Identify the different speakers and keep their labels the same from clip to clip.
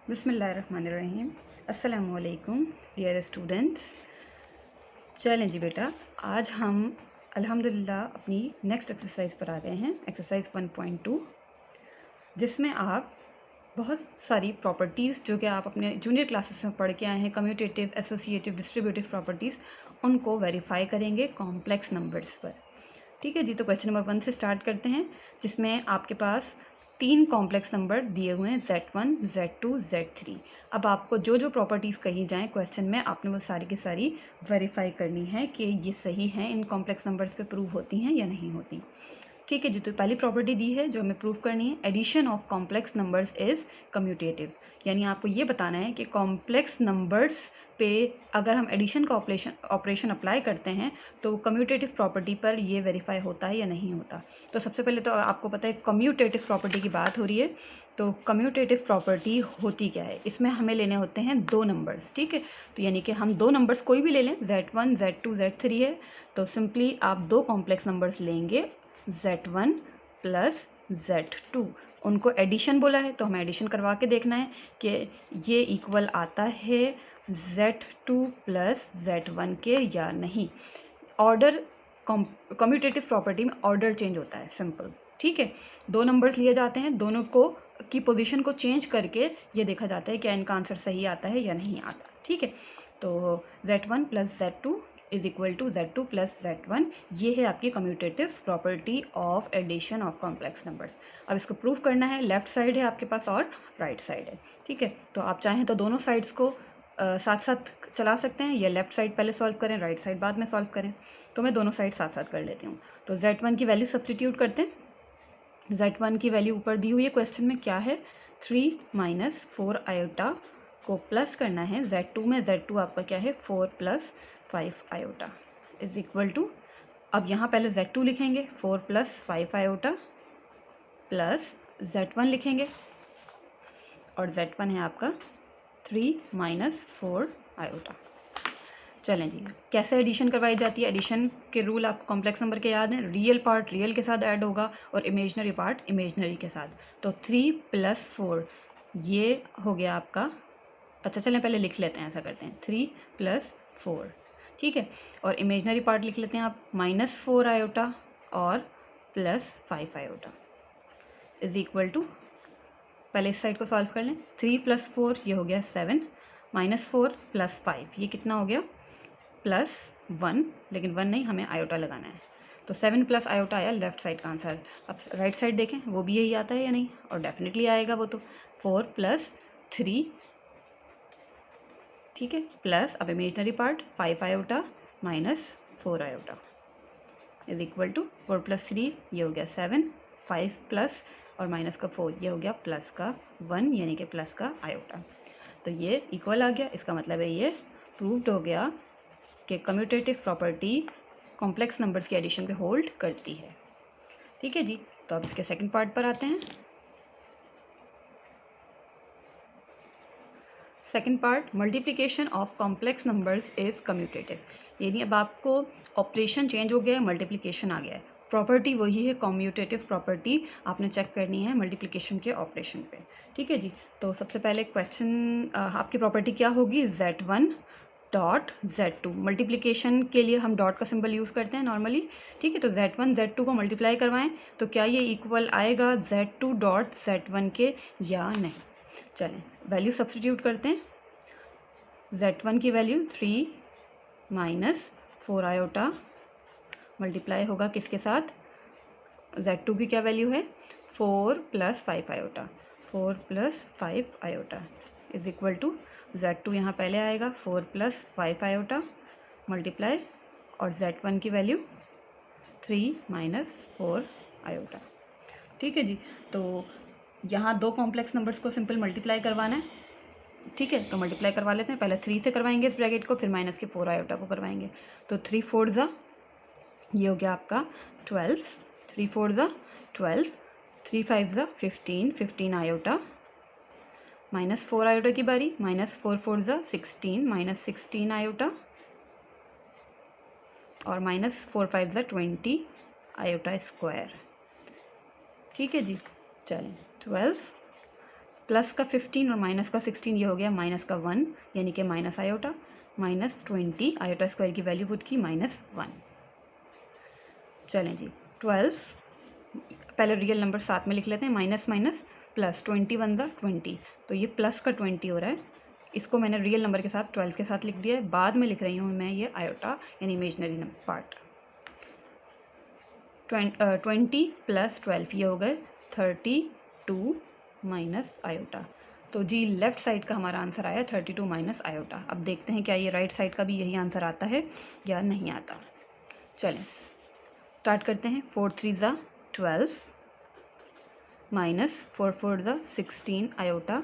Speaker 1: बिस्मिल्लाहिर्रहमानिर्रहीम। अस्सलामुअलैकुम dear students. चलें जी बेटा, आज हम अल्हम्दुलिल्लाह अपनी नेक्स्ट एक्सरसाइज पर आ गए हैं, एक्सरसाइज 1.2, जिसमें आप बहुत सारी प्रॉपर्टीज़ जो कि आप अपने जूनियर क्लासेस में पढ़ के आए हैं, कम्यूटेटिव, एसोसिएटिव, डिस्ट्रीब्यूटिव प्रॉपर्टीज़, उनको वेरीफाई करेंगे कॉम्प्लेक्स नंबर्स पर। ठीक है जी, तो क्वेश्चन नंबर 1 से स्टार्ट करते हैं, जिसमें आपके पास 3 कॉम्प्लेक्स नंबर दिए हुए हैं, Z1, Z2, Z3। अब आपको जो जो प्रॉपर्टीज़ कही जाएँ क्वेश्चन में, आपने वो सारी की सारी वेरीफाई करनी है कि ये सही हैं, इन कॉम्प्लेक्स नंबर्स पे प्रूव होती हैं या नहीं होती। ठीक है जी, तो पहली प्रॉपर्टी दी है जो हमें प्रूव करनी है, addition of complex numbers is commutative. यानी आपको ये बताना है कि कॉम्प्लेक्स नंबर्स पे अगर हम एडिशन का ऑपरेशन अप्लाई करते हैं तो कम्यूटेटिव प्रॉपर्टी पर ये वेरीफाई होता है या नहीं होता। तो सबसे पहले तो आपको पता है कम्यूटेटिव प्रॉपर्टी की बात हो रही है, तो कम्यूटेटिव प्रॉपर्टी होती क्या है, इसमें हमें लेने होते हैं 2 नंबर्स। ठीक है, तो यानी कि हम 2 नंबर्स कोई भी ले लें, Z1, Z2, Z3 है, तो सिंपली आप 2 कॉम्प्लेक्स नंबर्स लेंगे, Z1 प्लस Z2, उनको एडिशन बोला है तो हमें एडिशन करवा के देखना है कि ये इक्वल आता है Z2 प्लस Z1 के या नहीं। ऑर्डर, कम्यूटेटिव प्रॉपर्टी में ऑर्डर चेंज होता है, सिंपल। ठीक है, 2 नंबर्स लिए जाते हैं, दोनों को की पोजीशन को चेंज करके ये देखा जाता है क्या इनका आंसर सही आता है या नहीं आता। ठीक है, तो Z1 plus Z2 is equal to Z2 plus Z1, ये है आपकी commutative property of addition of complex numbers. अब इसको प्रूव करना है, लेफ्ट साइड है आपके पास और राइट साइड है। ठीक है, तो आप चाहें तो दोनों साइड्स को साथ साथ चला सकते हैं, या लेफ्ट साइड पहले सॉल्व करें, राइट साइड बाद में सॉल्व करें। तो मैं दोनों साइड साथ साथ कर लेती हूँ। तो Z1 की वैल्यू सब्सटीट्यूट करते हैं। Z1 की वैल्यू ऊपर दी हुई है क्वेश्चन में, क्या है 3 माइनस 4 आयोटा को प्लस करना है Z2 में, Z2 आपका क्या है 4 plus 5 iota is equal to, अब यहाँ पहले Z2 लिखेंगे 4 प्लस 5 आयोटा प्लस Z1 लिखेंगे, और Z1 है आपका 3 माइनस 4 आयोटा। चलें जी, कैसे एडिशन करवाई जाती है, एडिशन के रूल आपको कॉम्प्लेक्स नंबर के याद हैं, रियल पार्ट रियल के साथ ऐड होगा और इमेजनरी पार्ट इमेजनरी के साथ। तो 3 प्लस 4 ये हो गया आपका, अच्छा चलें पहले लिख लेते हैं, ऐसा करते हैं 3 प्लस 4, ठीक है, और इमेजनरी पार्ट लिख लेते हैं आप माइनस 4 आयोटा और plus 5 iota is equal to, पहले इस साइड को सॉल्व कर लें, 3 प्लस 4 ये हो गया 7, माइनस 4 प्लस 5 ये कितना हो गया प्लस 1, लेकिन 1 नहीं, हमें आयोटा लगाना है, तो 7 प्लस आयोटा आया लेफ्ट साइड का आंसर। अब राइट साइड देखें वो भी यही आता है या नहीं, और डेफिनेटली आएगा वो तो 4 प्लस 3, ठीक है, प्लस अब imaginary part 5 iota minus 4 iota is equal to 4 plus 3 ये हो गया 7, 5 प्लस और माइनस का 4 ये हो गया प्लस का 1, यानी कि प्लस का आयोटा। तो ये इक्वल आ गया, इसका मतलब है ये प्रूव्ड हो गया कि कम्यूटेटिव प्रॉपर्टी कॉम्प्लेक्स नंबर्स के एडिशन पे होल्ड करती है। ठीक है जी, तो अब इसके सेकंड पार्ट पर आते हैं। Second part, multiplication of complex numbers is commutative, यानी अब आपको ऑपरेशन चेंज हो गया है, मल्टीप्लिकेशन आ गया है, प्रॉपर्टी वही है, कम्यूटेटिव प्रॉपर्टी आपने चेक करनी है मल्टीप्लिकेशन के ऑपरेशन पे। ठीक है जी, तो सबसे पहले क्वेश्चन आपकी प्रॉपर्टी क्या होगी, Z1 डॉट Z2, मल्टीप्लिकेशन के लिए हम डॉट का सिंबल यूज़ करते हैं नॉर्मली। ठीक है, तो Z1 Z2 को मल्टीप्लाई करवाएं तो क्या ये इक्वल आएगा Z2 डॉट Z1 के या नहीं। चलें वैल्यू सब्सटीट्यूट करते हैं, Z1 की वैल्यू 3 माइनस 4 आयोटा मल्टीप्लाई होगा किसके साथ, Z2 की क्या वैल्यू है 4 plus 5 iota, 4 plus 5 iota is equal to, Z2 यहाँ पहले आएगा 4 प्लस 5 आयोटा मल्टीप्लाई, और Z1 की वैल्यू 3 माइनस 4 आयोटा। ठीक है जी, तो यहाँ 2 कॉम्प्लेक्स नंबर्स को सिंपल मल्टीप्लाई करवाना है। ठीक है, तो मल्टीप्लाई करवा लेते हैं, पहले 3 से करवाएंगे इस ब्रैकेट को, फिर माइनस के 4 आयोटा को करवाएंगे, तो 3 4 ज़ा ये हो गया आपका 12, 3 4 ज़ा 12, 3 5 ज़ा 15, 15 आयोटा माइनस 4 आयोटा की बारी, माइनस 4 4 ज़ा 16, माइनस 16 आयोटा और माइनस 4 5 ज़ा 20 आयोटा स्क्वायर। ठीक है जी, चलें 12 प्लस का 15 और माइनस का 16, ये हो गया माइनस का 1 यानी कि माइनस आयोटा, -20 आयोटा स्क्वायर की वैल्यू पुट की -1। चलें जी 12, पहले रियल नंबर साथ में लिख लेते हैं, माइनस माइनस प्लस, 21 × 20, तो ये प्लस का 20 हो रहा है। इसको मैंने रियल नंबर के साथ 12 के साथ लिख दिया है, बाद में लिख रही हूँ मैं ये आयोटा यानी इमेजनरी पार्ट। 20 + 12 ये हो गए 32 माइनस आयोटा। तो जी लेफ़्ट साइड का हमारा आंसर आया 32 माइनस आयोटा। अब देखते हैं क्या ये राइट साइड का भी यही आंसर आता है या नहीं आता। चलें स्टार्ट करते हैं। 4 × 3 = 12 minus 4 × 4 = 16 iota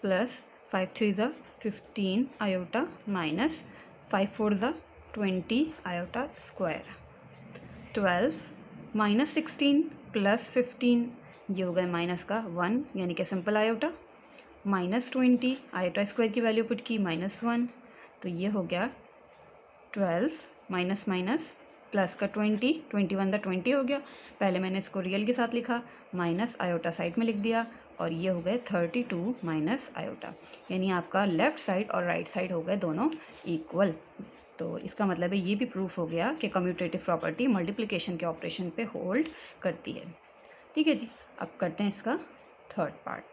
Speaker 1: plus 5 × 3 = 15 iota minus 5 × 4 = 20 iota square. 12 minus 16 plus 15 ये हो गए माइनस का 1 यानी कि सिंपल आयोटा, -20 आयोटा स्क्वायर की वैल्यू पुट की -1, तो ये हो गया 12 माइनस माइनस प्लस का 20, 21 × 20 हो गया। पहले मैंने इसको रियल के साथ लिखा, माइनस आयोटा साइड में लिख दिया और ये हो गए 32 माइनस आयोटा, यानी आपका लेफ़्ट साइड और राइट साइड हो गए दोनों इक्वल। तो इसका मतलब है ये भी प्रूफ हो गया कि कम्यूटेटिव प्रॉपर्टी मल्टीप्लिकेशन के ऑपरेशन पे होल्ड करती है। ठीक है जी, अब करते हैं इसका third part.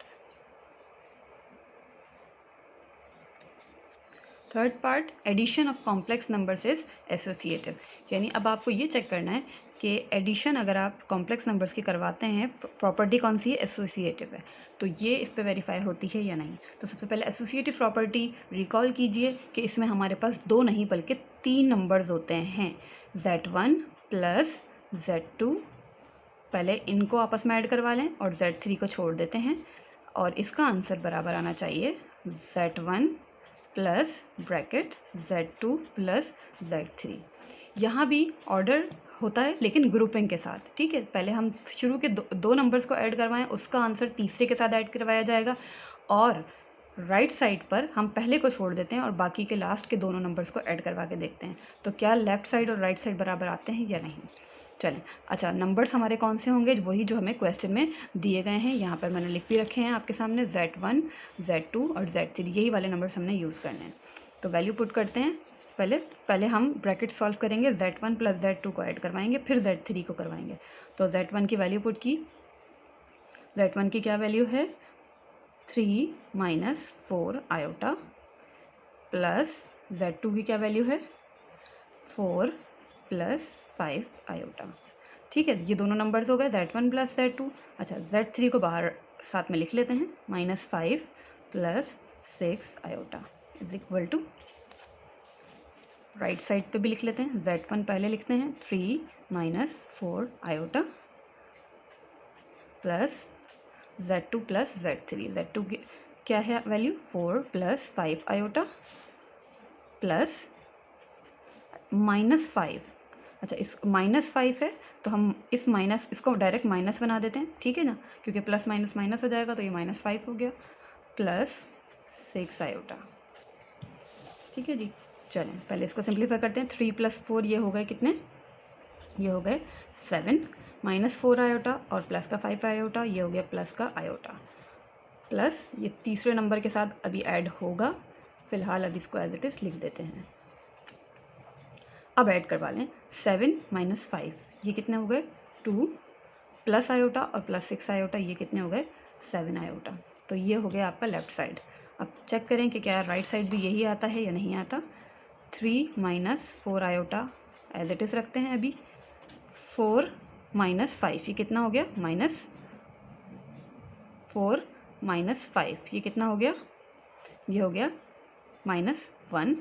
Speaker 1: Third part, addition of complex numbers is associative, यानी अब आपको ये चेक करना है कि एडिशन अगर आप कॉम्प्लेक्स नंबर्स की करवाते हैं, प्रॉपर्टी कौन सी है, एसोसिएटिव है, तो ये इस पे वेरीफाई होती है या नहीं। तो सबसे पहले एसोसिएटिव प्रॉपर्टी रिकॉल कीजिए कि इसमें हमारे पास 2 नहीं बल्कि 3 नंबर्स होते हैं, Z1 + Z2। पहले इनको आपस में ऐड करवा लें और Z3 को छोड़ देते हैं और इसका आंसर बराबर आना चाहिए Z1 plus bracket Z2 plus Z3। यहाँ भी ऑर्डर होता है लेकिन ग्रुपिंग के साथ। ठीक है, पहले हम शुरू के दो नंबर्स को ऐड करवाएं, उसका आंसर तीसरे के साथ ऐड करवाया जाएगा और राइट साइड पर हम पहले को छोड़ देते हैं और बाकी के लास्ट के दोनों नंबर्स को ऐड करवा के देखते हैं तो क्या लेफ़्ट साइड और राइट साइड बराबर आते हैं या नहीं। चलें, अच्छा नंबर्स हमारे कौन से होंगे, वही जो हमें क्वेश्चन में दिए गए हैं, यहाँ पर मैंने लिख भी रखे हैं आपके सामने, Z1 Z2 और Z3, यही वाले नंबर्स हमने यूज़ करने हैं। तो वैल्यू पुट करते हैं। पहले हम ब्रैकेट सॉल्व करेंगे, Z1 + Z2 को ऐड करवाएंगे, फिर Z3 को करवाएंगे। तो Z1 की वैल्यू पुट की, Z1 की क्या वैल्यू है 3 - 4 आयोटा प्लस Z2 की क्या वैल्यू है 4 + 5 आयोटा। ठीक है, ये दोनों नंबर्स हो गए Z1 + Z2। अच्छा Z3 को बाहर साथ में लिख लेते हैं, -5 + 6 iota is equal to, right side पे भी लिख लेते हैं, Z1 पहले लिखते हैं 3 - 4 iota plus Z2 + Z3। Z2 की क्या है वैल्यू 4 + 5 आयोटा प्लस -5। अच्छा इस -5 है तो हम इस माइनस इसको डायरेक्ट माइनस बना देते हैं, ठीक है ना, क्योंकि प्लस माइनस माइनस हो जाएगा तो ये -5 हो गया प्लस 6 आयोटा। ठीक है जी, चलें पहले इसको सिंप्लीफाई करते हैं। 3 + 4 ये हो गए कितने, ये हो गए 7, -4 आयोटा और प्लस का 5 आयोटा, ये हो गया प्लस का आयोटा, प्लस ये तीसरे नंबर के साथ अभी ऐड होगा, फ़िलहाल अभी इसको एज इट इज़ लिख देते हैं। अब ऐड करवा लें 7 - 5 ये कितने हो गए 2, प्लस आयोटा और प्लस 6 आयोटा ये कितने हो गए 7 आयोटा। तो ये हो गया आपका लेफ़्ट साइड। अब चेक करें कि क्या राइट साइड भी यही आता है या नहीं आता। 3 - 4 आयोटा एज इट इज़ रखते हैं अभी, 4 - 5 ये कितना हो गया -4 - 5 ये कितना हो गया, ये हो गया -1,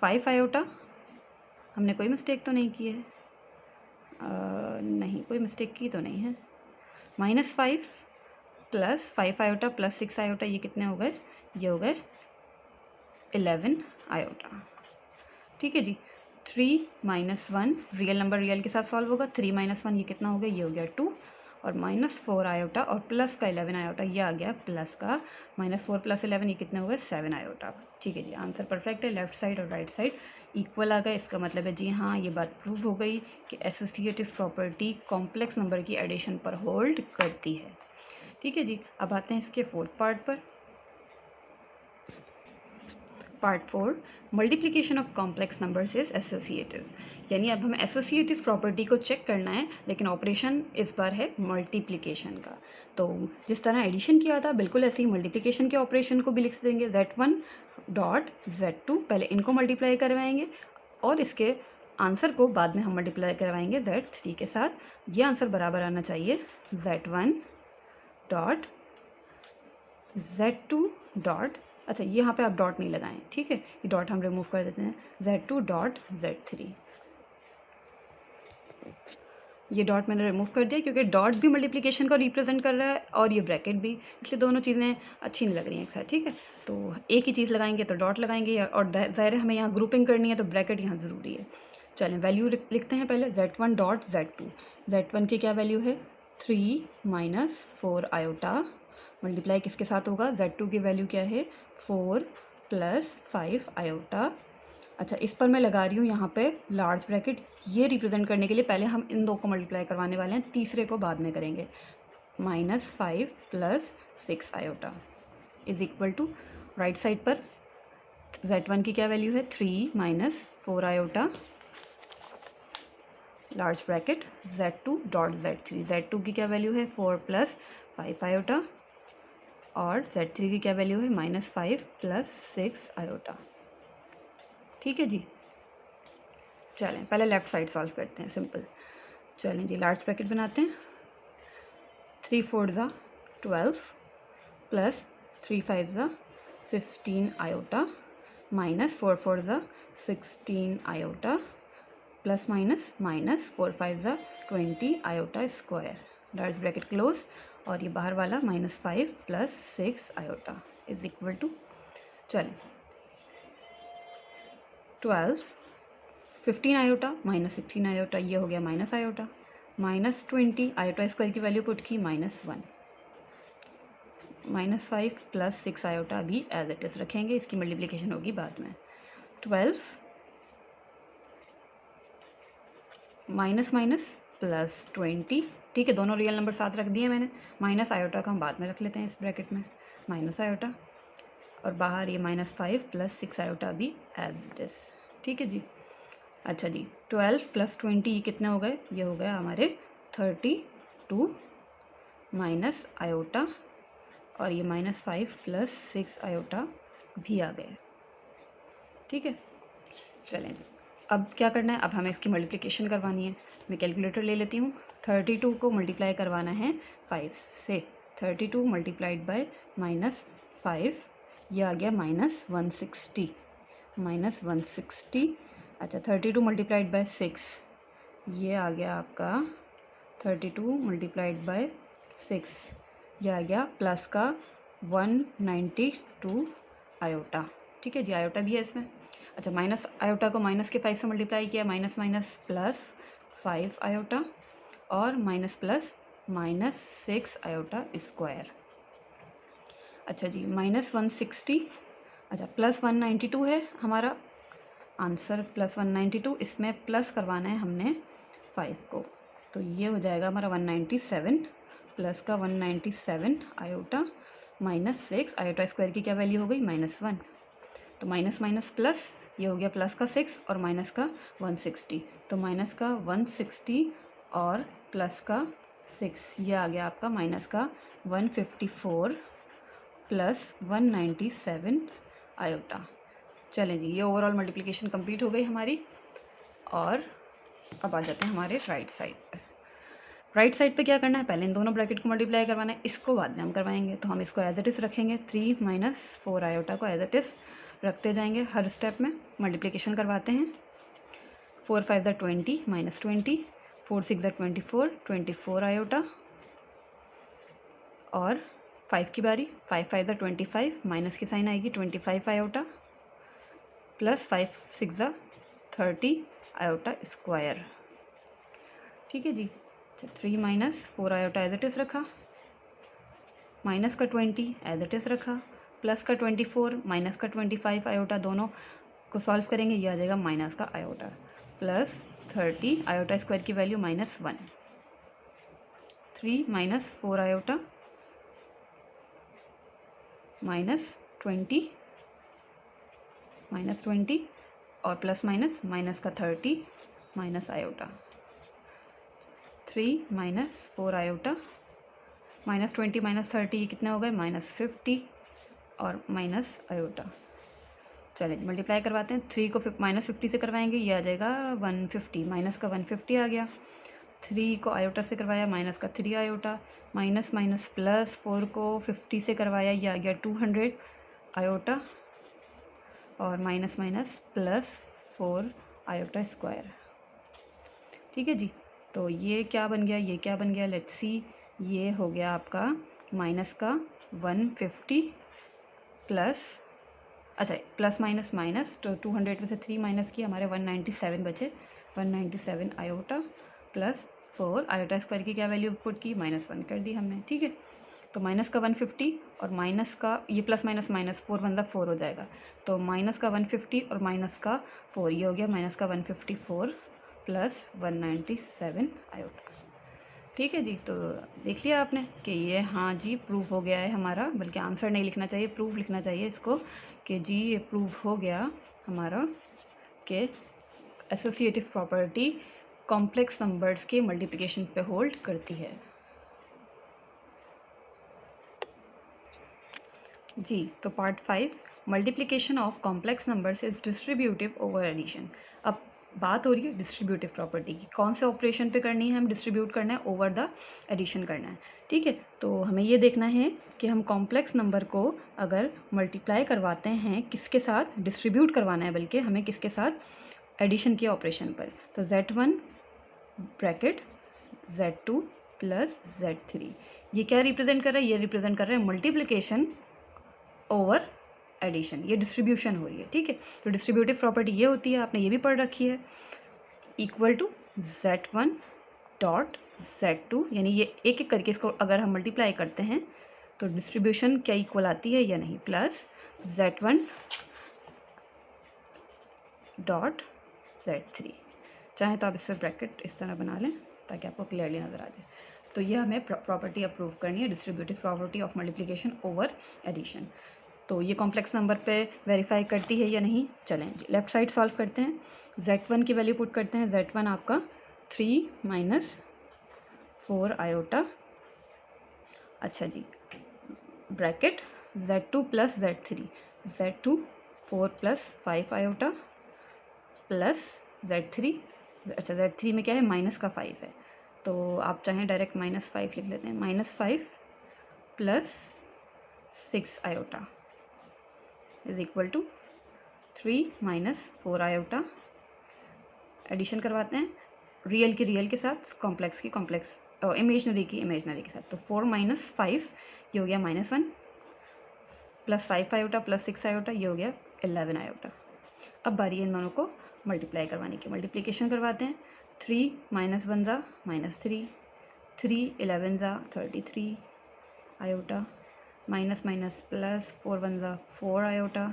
Speaker 1: 5 आयोटा, हमने कोई मिस्टेक तो नहीं की है, नहीं कोई मिस्टेक की तो नहीं है, -5 प्लस 5 आयोटा प्लस 6 आयोटा ये कितने हो गए, ये हो गए 11 आयोटा। ठीक है जी, 3 - 1 रियल नंबर रियल के साथ सॉल्व होगा, 3 - 1 ये कितना हो गया, ये हो गया 2 और -4 आयोटा और प्लस का 11 आयोटा ये आ गया प्लस का, -4 + 11 ये कितने हो गए 7 आयोटा। ठीक है जी, आंसर परफेक्ट है, लेफ़्ट साइड और राइट साइड इक्वल आ गए। इसका मतलब है जी हाँ ये बात प्रूव हो गई कि एसोसिएटिव प्रॉपर्टी कॉम्प्लेक्स नंबर की एडिशन पर होल्ड करती है। ठीक है जी। अब आते हैं इसके फोर्थ पार्ट पर। Part 4, multiplication of complex numbers is associative. यानी अब हमें एसोसिएटिव प्रॉपर्टी को चेक करना है, लेकिन ऑपरेशन इस बार है मल्टीप्लिकेशन का। तो जिस तरह एडिशन किया था बिल्कुल ऐसे ही मल्टीप्लिकेशन के ऑपरेशन को भी लिख देंगे। Z1 डॉट Z2, पहले इनको मल्टीप्लाई करवाएंगे और इसके आंसर को बाद में हम मल्टीप्लाई करवाएंगे Z3 के साथ। ये आंसर बराबर आना चाहिए Z1 डॉट Z2 डॉट, अच्छा यहाँ पे आप डॉट नहीं लगाएं, ठीक है, ये डॉट हम रिमूव कर देते हैं। Z2 डॉट Z3, ये डॉट मैंने रिमूव कर दिया क्योंकि डॉट भी मल्टीप्लिकेशन को रिप्रेजेंट कर रहा है और ये ब्रैकेट भी, इसलिए दोनों चीज़ें अच्छी नहीं लग रही हैं एक साथ, ठीक है। तो एक ही चीज़ लगाएंगे तो डॉट लगाएंगे, और ज़ाहिर है हमें यहाँ ग्रुपिंग करनी है तो ब्रैकेट यहाँ ज़रूरी है। चलें वैल्यू लिखते हैं पहले। Z1 डॉट Z2, Z1 की क्या वैल्यू है 3 माइनस 4 आयोटा, मल्टीप्लाई किसके साथ होगा, Z2 की वैल्यू क्या है 4 प्लस 5 आयोटा। अच्छा इस पर मैं लगा रही हूँ यहाँ पे लार्ज ब्रैकेट, ये रिप्रेजेंट करने के लिए पहले हम इन दो को मल्टीप्लाई करवाने वाले हैं, तीसरे को बाद में करेंगे। -5 plus 6 iota is equal to, right side पर Z1 की क्या वैल्यू है 3 minus 4 iota, large bracket Z2 dot Z3, Z2 की क्या वैल्यू है 4 प्लस 5 आयोटा, और Z3 की क्या वैल्यू है -5 प्लस 6 आयोटा। ठीक है जी। चलें पहले लेफ़्ट साइड सॉल्व करते हैं, सिंपल। चलें जी, लार्ज ब्रैकेट बनाते हैं। 3 4 ज़ा 12 प्लस 3 5 ज़ा 15 आयोटा, माइनस 4 4 ज़ा 16 आयोटा, प्लस माइनस माइनस 4 5 ज़ा 20 iota square, large bracket close, और ये बाहर वाला -5 plus 6 iota is equal to, चलें 12 15 आयोटा माइनस 16 आयोटा, ये हो गया माइनस आयोटा, -20 आयोटा स्क्वायर की वैल्यू पुट की -1, -5 प्लस 6 आयोटा अभी एज इट इज़ रखेंगे, इसकी मल्टीप्लिकेशन होगी बाद में। 12 माइनस माइनस प्लस 20, ठीक है, दोनों रियल नंबर साथ रख दिए मैंने, माइनस आयोटा का हम बाद में रख लेते हैं इस ब्रैकेट में, माइनस आयोटा, और बाहर ये -5 प्लस 6 आयोटा भी एज इट इज़, ठीक है जी। अच्छा जी, 12 प्लस 20 ये कितने हो गए, ये हो गया हमारे 32 माइनस आयोटा, और ये -5 प्लस 6 आयोटा भी आ गए, ठीक है। चलें जी, अब क्या करना है, अब हमें इसकी मल्टीप्लिकेशन करवानी है। मैं कैलकुलेटर ले लेती हूँ। 32 को मल्टीप्लाई करवाना है 5 से, 32 मल्टीप्लाइड बाय -5, ये आ गया -160, -160। अच्छा 32 मल्टीप्लाइड बाय 6, ये आ गया आपका 32 मल्टीप्लाइड बाय 6, ये आ गया प्लस का 192 आयोटा, ठीक है जी, आयोटा भी है इसमें। अच्छा माइनस आयोटा को माइनस के 5 से मल्टीप्लाई किया, माइनस माइनस प्लस 5 आयोटा, और माइनस प्लस -6 आयोटा स्क्वायर। अच्छा जी, -160, अच्छा प्लस 192 है हमारा आंसर, प्लस 192, इसमें प्लस करवाना है हमने 5 को, तो ये हो जाएगा हमारा 197, प्लस का 197 आयोटा, -6 आयोटा स्क्वायर की क्या वैल्यू हो गई -1, तो माइनस माइनस प्लस, ये हो गया प्लस का 6 और माइनस का 160, तो माइनस का 160 और प्लस का 6, ये आ गया आपका माइनस का 154 प्लस 197 आयोटा। चलें जी, ये ओवरऑल मल्टीप्लिकेशन कंप्लीट हो गई हमारी, और अब आ जाते हैं हमारे राइट साइड पर। राइट साइड पे क्या करना है, पहले इन दोनों ब्रैकेट को मल्टीप्लाई करवाना है, इसको बाद में हम करवाएंगे, तो हम इसको एज इट इज़ रखेंगे, 3 माइनस 4 आयोटा को एज इट इज़ रखते जाएंगे, हर स्टेप में मल्टीप्लिकेशन करवाते हैं। 4 5 ज़ा 20 -20, 4 6 ज़ा 24, 24 आयोटा, और 5 की बारी, 5 5 ज़ा 25, माइनस की साइन आएगी 25 आयोटा, प्लस 5 6 ज़ा 30 आयोटा स्क्वायर, ठीक है जी। 3 minus 4 iota as it is रखा, माइनस का 20 एज इट इज़ रखा, प्लस का 24 माइनस का 25 आयोटा, दोनों को सॉल्व करेंगे, ये आ जाएगा माइनस का आयोटा, प्लस 30 आयोटा स्क्वायर की वैल्यू -1, 3 माइनस 4 आयोटा -20 -20 और प्लस माइनस, माइनस का 30 माइनस आयोटा, 3 -4 आयोटा, -20 -30 ये कितने हो गए, -50 और माइनस आयोटा। चलिए जी मल्टीप्लाई करवाते हैं। 3 को -50 से करवाएंगे, ये आ जाएगा 150, माइनस का 150 आ गया। 3 को आयोटा से करवाया, माइनस का 3 आयोटा, माइनस माइनस प्लस 4 को 50 से करवाया, ये आ गया 200 आयोटा, और minus minus plus 4 iota square. ठीक है जी, तो ये क्या बन गया, ये क्या बन गया, लेट्स सी। ये हो गया आपका माइनस का 150 प्लस, अच्छा प्लस माइनस माइनस, तो 200 में से 3 माइनस किया, हमारे 197 बचे, 197 आयोटा प्लस 4 आयोटा स्क्वायर की क्या वैल्यू पुट की, -1 कर दी हमने। ठीक है, तो माइनस का 150 और माइनस का ये प्लस माइनस माइनस 4 बंदा 4 हो जाएगा, तो माइनस का 150 और माइनस का 4, ये हो गया माइनस का 154 प्लस 197 आयोटा। ठीक है जी, तो देख लिया आपने कि ये हाँ जी प्रूफ हो गया है हमारा, बल्कि आंसर नहीं लिखना चाहिए, प्रूफ लिखना चाहिए इसको, कि जी ये प्रूफ हो गया हमारा कि एसोसिएटिव प्रॉपर्टी कॉम्प्लेक्स नंबर्स के मल्टीप्लिकेशन पे होल्ड करती है। जी, तो part 5, multiplication of complex numbers is distributive over addition. अब बात हो रही है डिस्ट्रीब्यूटिव प्रॉपर्टी की, कौन से ऑपरेशन पे करनी है, हम डिस्ट्रीब्यूट करना है, ओवर द एडिशन करना है। ठीक है, तो हमें ये देखना है कि हम कॉम्प्लेक्स नंबर को अगर मल्टीप्लाई करवाते हैं किसके साथ, डिस्ट्रीब्यूट करवाना है बल्कि हमें किसके साथ, एडिशन के ऑपरेशन पर। तो Z1 bracket Z2 plus Z3, ये क्या रिप्रेजेंट कर रहा है, ये रिप्रेजेंट कर रहा है मल्टीप्लिकेशन ओवर एडिशन, ये डिस्ट्रीब्यूशन हो रही है। ठीक है, तो डिस्ट्रीब्यूटिव प्रॉपर्टी ये होती है, आपने ये भी पढ़ रखी है, equal to Z1 dot Z2, यानी ये एक एक करके इसको अगर हम मल्टीप्लाई करते हैं तो डिस्ट्रीब्यूशन क्या इक्वल आती है या नहीं, प्लस Z1 डॉट Z3। चाहे तो आप इस पर ब्रैकेट इस तरह बना लें ताकि आपको क्लियरली नज़र आ जाए। तो ये हमें प्रॉपर्टी अप्रूव करनी है, distributive property of multiplication over addition. तो ये कॉम्प्लेक्स नंबर पे वेरीफाई करती है या नहीं, चलें जी लेफ्ट साइड सॉल्व करते हैं। Z1 की वैल्यू पुट करते हैं, Z1 आपका 3 -4 आयोटा, अच्छा जी bracket Z2 plus Z3, Z2 4 + 5 iota plus Z3, अच्छा Z3 में क्या है, माइनस का 5 है, तो आप चाहें डायरेक्ट -5 लिख लेते हैं, -5 plus 6 iota is equal to 3 - 4 iota. Addition करवाते हैं, रियल की रियल के साथ, कॉम्प्लेक्स की कॉम्प्लेक्स, इमेजनरी की इमेजनरी के साथ। तो 4 - 5 ये हो गया -1, प्लस 5 आयोटा प्लस 6 आयोटा ये हो गया 11 आयोटा। अब बारी है इन दोनों को मल्टीप्लाई करवाने की, मल्टीप्लिकेशन करवाते हैं। 3 - 1 ज़ा -3, 3 11 ज़ा 33 आयोटा, माइनस माइनस प्लस 4 1 ज़ा 4 आयोटा,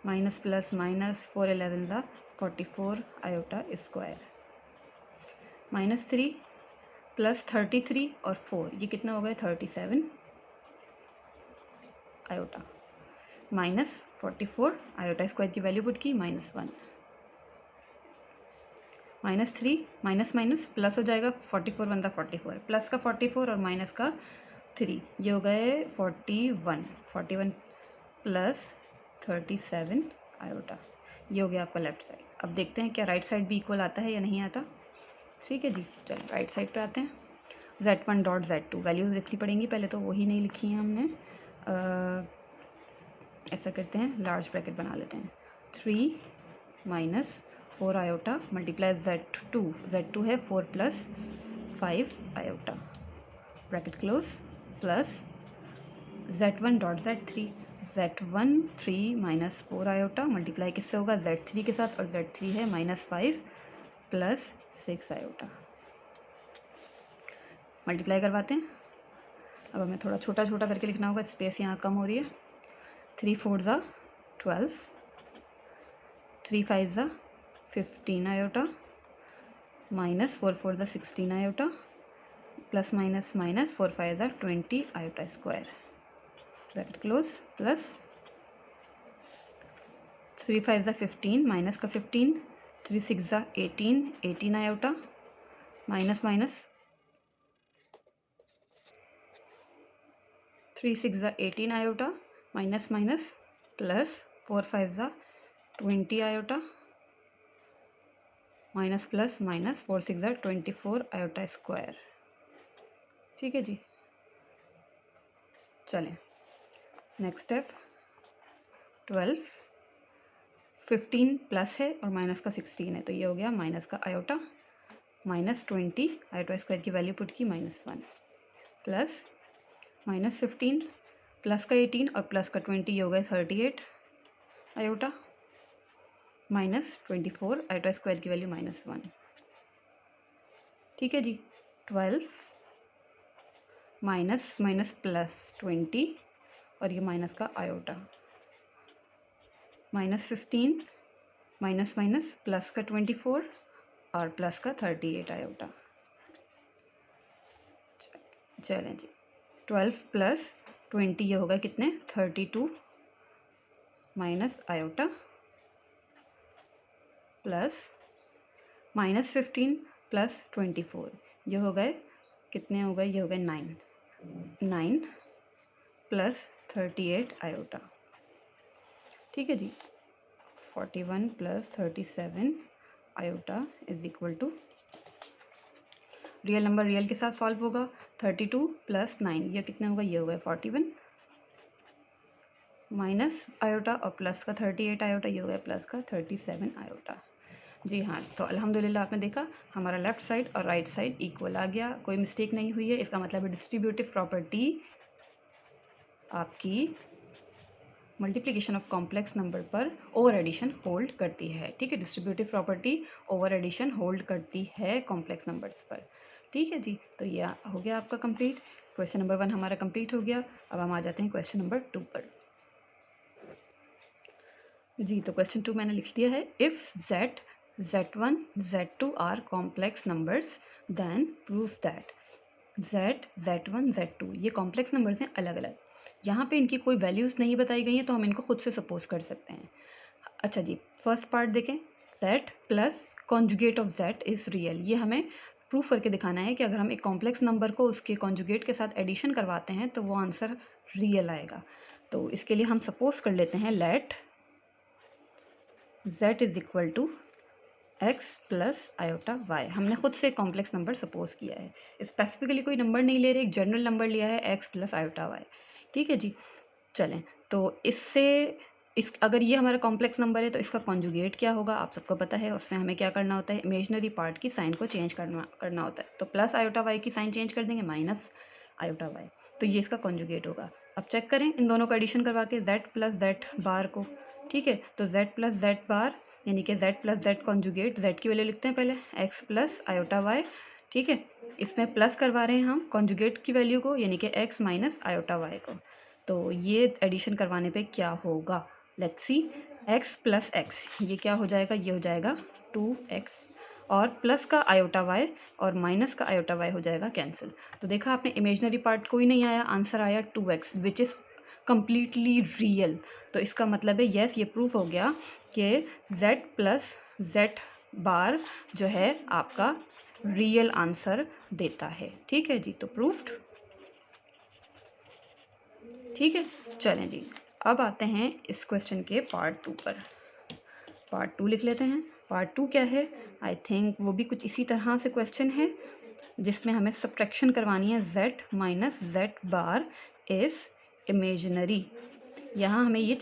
Speaker 1: माइनस प्लस माइनस 4 11 ज़ा 44 आयोटा स्क्वायर, -3 प्लस 33 और 4 ये कितना हो गया 37 आयोटा, -44 आयोटा स्क्वायर की वैल्यू पुट की, -1, -3 माइनस माइनस प्लस हो जाएगा, 44 1 ज़ा 44, प्लस का 44 और माइनस का 3 ये हो गए 41 प्लस 37 आयोटा, ये हो गया आपका लेफ्ट साइड। अब देखते हैं क्या राइट साइड भी इक्वल आता है या नहीं आता। ठीक है जी, चलिए राइट साइड पे आते हैं। Z1 डॉट Z2 वैल्यूज़ लिखनी पड़ेंगी, पहले तो वही नहीं लिखी है हमने। ऐसा करते हैं, लार्ज ब्रैकेट बना लेते हैं, 3 - 4 आयोटा मल्टीप्लाई Z2 है 4 + 5 iota, bracket close, plus Z1 dot Z3, Z1 3 - 4 iota multiply किससे होगा, Z3 के साथ, और Z3 है -5 + 6 आयोटा। मल्टीप्लाई करवाते हैं, अब हमें थोड़ा छोटा छोटा करके लिखना होगा, स्पेस यहाँ कम हो रही है। 3 4 ज़ा 12, 3 5 ज़ा 15 आयोटा, -4 4 ज़ा 16 आयोटा, प्लस माइनस माइनस 4 5 ज़ा 20 iota square. Bracket close, plus 3 5 ज़ा 15, माइनस का 15, 3 6 ज़ा 18, 18 आयोटा, माइनस माइनस 3 6 ज़ा 18 आयोटा, माइनस माइनस प्लस 4 5 ज़ा 20 आयोटा, माइनस प्लस माइनस 4 6 ज़ा 24 आयोटा स्क्वायर। ठीक है जी, चलें नेक्स्ट स्टेप। 12 15 प्लस है और माइनस का 16 है, तो ये हो गया माइनस का आयोटा, माइनस 20 आयोटा स्क्वायर की वैल्यू पुट की -1, प्लस माइनस 15 प्लस का 18 और प्लस का 20, ये हो गया 38 आयोटा, माइनस 24 आयोटा स्क्वायर की वैल्यू -1। ठीक है जी, 12 माइनस माइनस प्लस 20 और ये माइनस का iota, minus 15 minus minus plus का 24 और प्लस का 38 आयोटा। चलें जी, 12 प्लस 20 ये होगा कितने 32 minus iota, plus minus 15 plus 24, ये हो गए कितने हो गए, ये हो गए 9 प्लस 38 आयोटा। ठीक है जी, 41 plus 37 iota is equal to, real number real के साथ सॉल्व होगा, 32 प्लस 9 ये कितने होगा, ये होगा 41 माइनस आयोटा और प्लस का 38 आयोटा, ये हो गया प्लस का 37 आयोटा। जी हाँ, तो अल्हम्दुलिल्लाह आपने देखा हमारा लेफ़्ट साइड और राइट साइड इक्वल आ गया, कोई मिस्टेक नहीं हुई है। इसका मतलब है डिस्ट्रीब्यूटिव प्रॉपर्टी आपकी मल्टीप्लिकेशन ऑफ कॉम्प्लेक्स नंबर पर ओवर एडिशन होल्ड करती है। ठीक है, distributive property over addition hold करती है कॉम्प्लेक्स नंबर्स पर। ठीक है जी, तो ये हो गया आपका कंप्लीट। क्वेश्चन नंबर 1 हमारा कंप्लीट हो गया। अब हम आ जाते हैं क्वेश्चन नंबर 2 पर। जी, तो क्वेश्चन 2 मैंने लिख दिया है, if z z1 z2 are complex numbers then prove that z z1 z2 ये कॉम्प्लेक्स नंबर्स हैं अलग अलग। यहाँ पे इनकी कोई वैल्यूज़ नहीं बताई गई हैं, तो हम इनको खुद से सपोज कर सकते हैं। अच्छा जी, फर्स्ट पार्ट देखें, z plus conjugate of z is real. ये हमें प्रूफ करके दिखाना है कि अगर हम एक कॉम्प्लेक्स नंबर को उसके कॉन्जुगेट के साथ एडिशन करवाते हैं तो वो आंसर रियल आएगा। तो इसके लिए हम सपोज कर लेते हैं, let z is equal to x plus iota y। हमने खुद से कॉम्प्लेक्स नंबर सपोज किया है, स्पेसिफिकली कोई नंबर नहीं ले रहे, एक जनरल नंबर लिया है x प्लस आयोटा y। ठीक है जी, चलें तो इससे अगर ये हमारा कॉम्प्लेक्स नंबर है तो इसका कॉन्जुगेट क्या होगा आप सबको पता है। उसमें हमें क्या करना होता है, इमेजनरी पार्ट की साइन को चेंज करना होता है। तो प्लस आयोटा वाई की साइन चेंज कर देंगे, माइनस आयोटा वाई, तो ये इसका कॉन्जुगेट होगा। अब चेक करें इन दोनों का एडिशन करवा के, z प्लस जेड बार को। ठीक है, तो z प्लस जेड बार यानी कि z plus Z conjugate, z की वैल्यू लिखते हैं पहले x प्लस आयोटा वाई। ठीक है, इसमें प्लस करवा रहे हैं हम कॉन्जुगेट की वैल्यू को, यानी कि x माइनस आयोटा वाई को। तो ये एडिशन करवाने पे क्या होगा, let's see, x plus x ये क्या हो जाएगा, ये हो जाएगा 2x और प्लस का आयोटा y और माइनस का आयोटा y हो जाएगा कैंसिल। तो देखा आपने, इमेजनरी पार्ट कोई नहीं आया, आंसर आया 2x which is completely real. तो इसका मतलब है यस, ये प्रूफ हो गया कि z प्लस जेड बार जो है आपका रियल आंसर देता है। ठीक है जी, तो प्रूफ्ड। ठीक है, चलें जी, अब आते हैं इस क्वेश्चन के पार्ट 2 पर। पार्ट 2 लिख लेते हैं। पार्ट 2 क्या है, आई थिंक वो भी कुछ इसी तरह से क्वेश्चन है जिसमें हमें सब्ट्रैक्शन करवानी है, z minus Z bar is imaginary. यहाँ हमें ये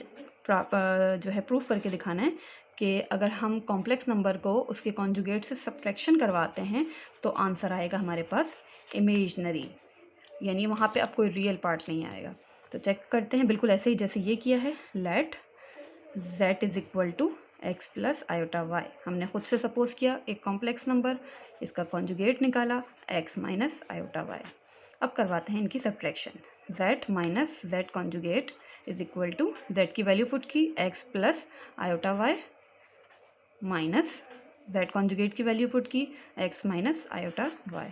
Speaker 1: जो है प्रूफ करके दिखाना है कि अगर हम कॉम्प्लेक्स नंबर को उसके कॉन्जुगेट से सब्ट्रैक्शन करवाते हैं तो आंसर आएगा हमारे पास इमेजनरी, यानी वहाँ पे अब कोई रियल पार्ट नहीं आएगा। तो चेक करते हैं, बिल्कुल ऐसे ही जैसे ये किया है, let z is equal to x plus iota y. हमने खुद से सपोज किया एक कॉम्प्लेक्स नंबर, इसका कॉन्जुगेट निकाला x माइनस आयोटा वाई। अब करवाते हैं इनकी subtraction, z minus z conjugate is equal to z की वैल्यू पुट की x plus iota y minus z conjugate की वैल्यू पुट की x माइनस आयोटा वाई।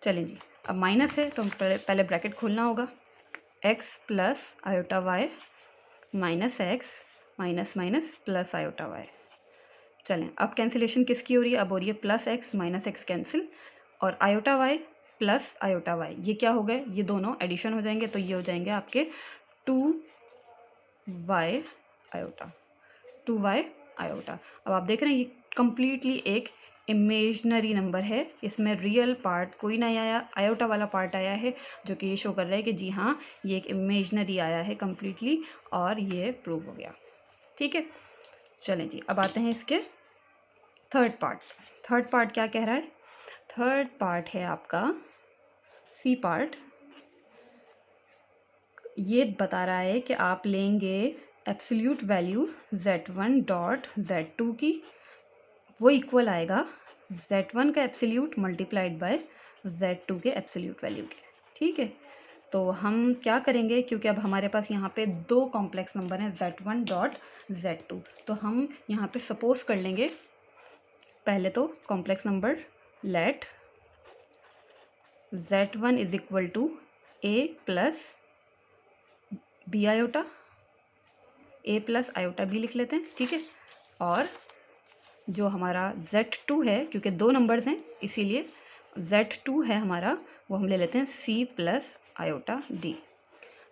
Speaker 1: चलें जी, अब माइनस है तो पहले ब्रैकेट खोलना होगा, x plus iota y minus x minus minus plus iota y. चलें, अब कैंसिलेशन किसकी हो रही है? अब हो रही है plus X minus X cancel, और iota Y plus iota Y ये क्या हो गए? ये दोनों एडिशन हो जाएंगे, तो ये हो जाएंगे आपके 2y आयोटा, 2y आयोटा। अब आप देख रहे हैं ये कंप्लीटली एक इमेजनरी नंबर है, इसमें रियल पार्ट कोई नहीं आया, आयोटा वाला पार्ट आया है, जो कि ये शो कर रहा है कि जी हाँ ये एक इमेजनरी आया है कंप्लीटली, और ये प्रूव हो गया। ठीक है, चलें जी, अब आते हैं इसके थर्ड पार्ट। थर्ड पार्ट क्या कह रहा है? थर्ड पार्ट है आपका सी पार्ट। ये बता रहा है कि आप लेंगे absolute value z1 dot z2 की, वो इक्वल आएगा z1 का एब्सोल्यूट मल्टीप्लाइड बाय z2 के एब्सोल्यूट वैल्यू के। ठीक है, तो हम क्या करेंगे, क्योंकि अब हमारे पास यहाँ पे दो कॉम्प्लेक्स नंबर हैं z1 डॉट z2, तो हम यहाँ पे सपोज कर लेंगे पहले तो complex number let z1 is equal to a plus b iota, a plus iota b लिख लेते हैं। ठीक है, और जो हमारा z2 है, क्योंकि दो नंबर्स हैं इसीलिए z2 है हमारा, वो हम ले लेते हैं c प्लस आयोटा d।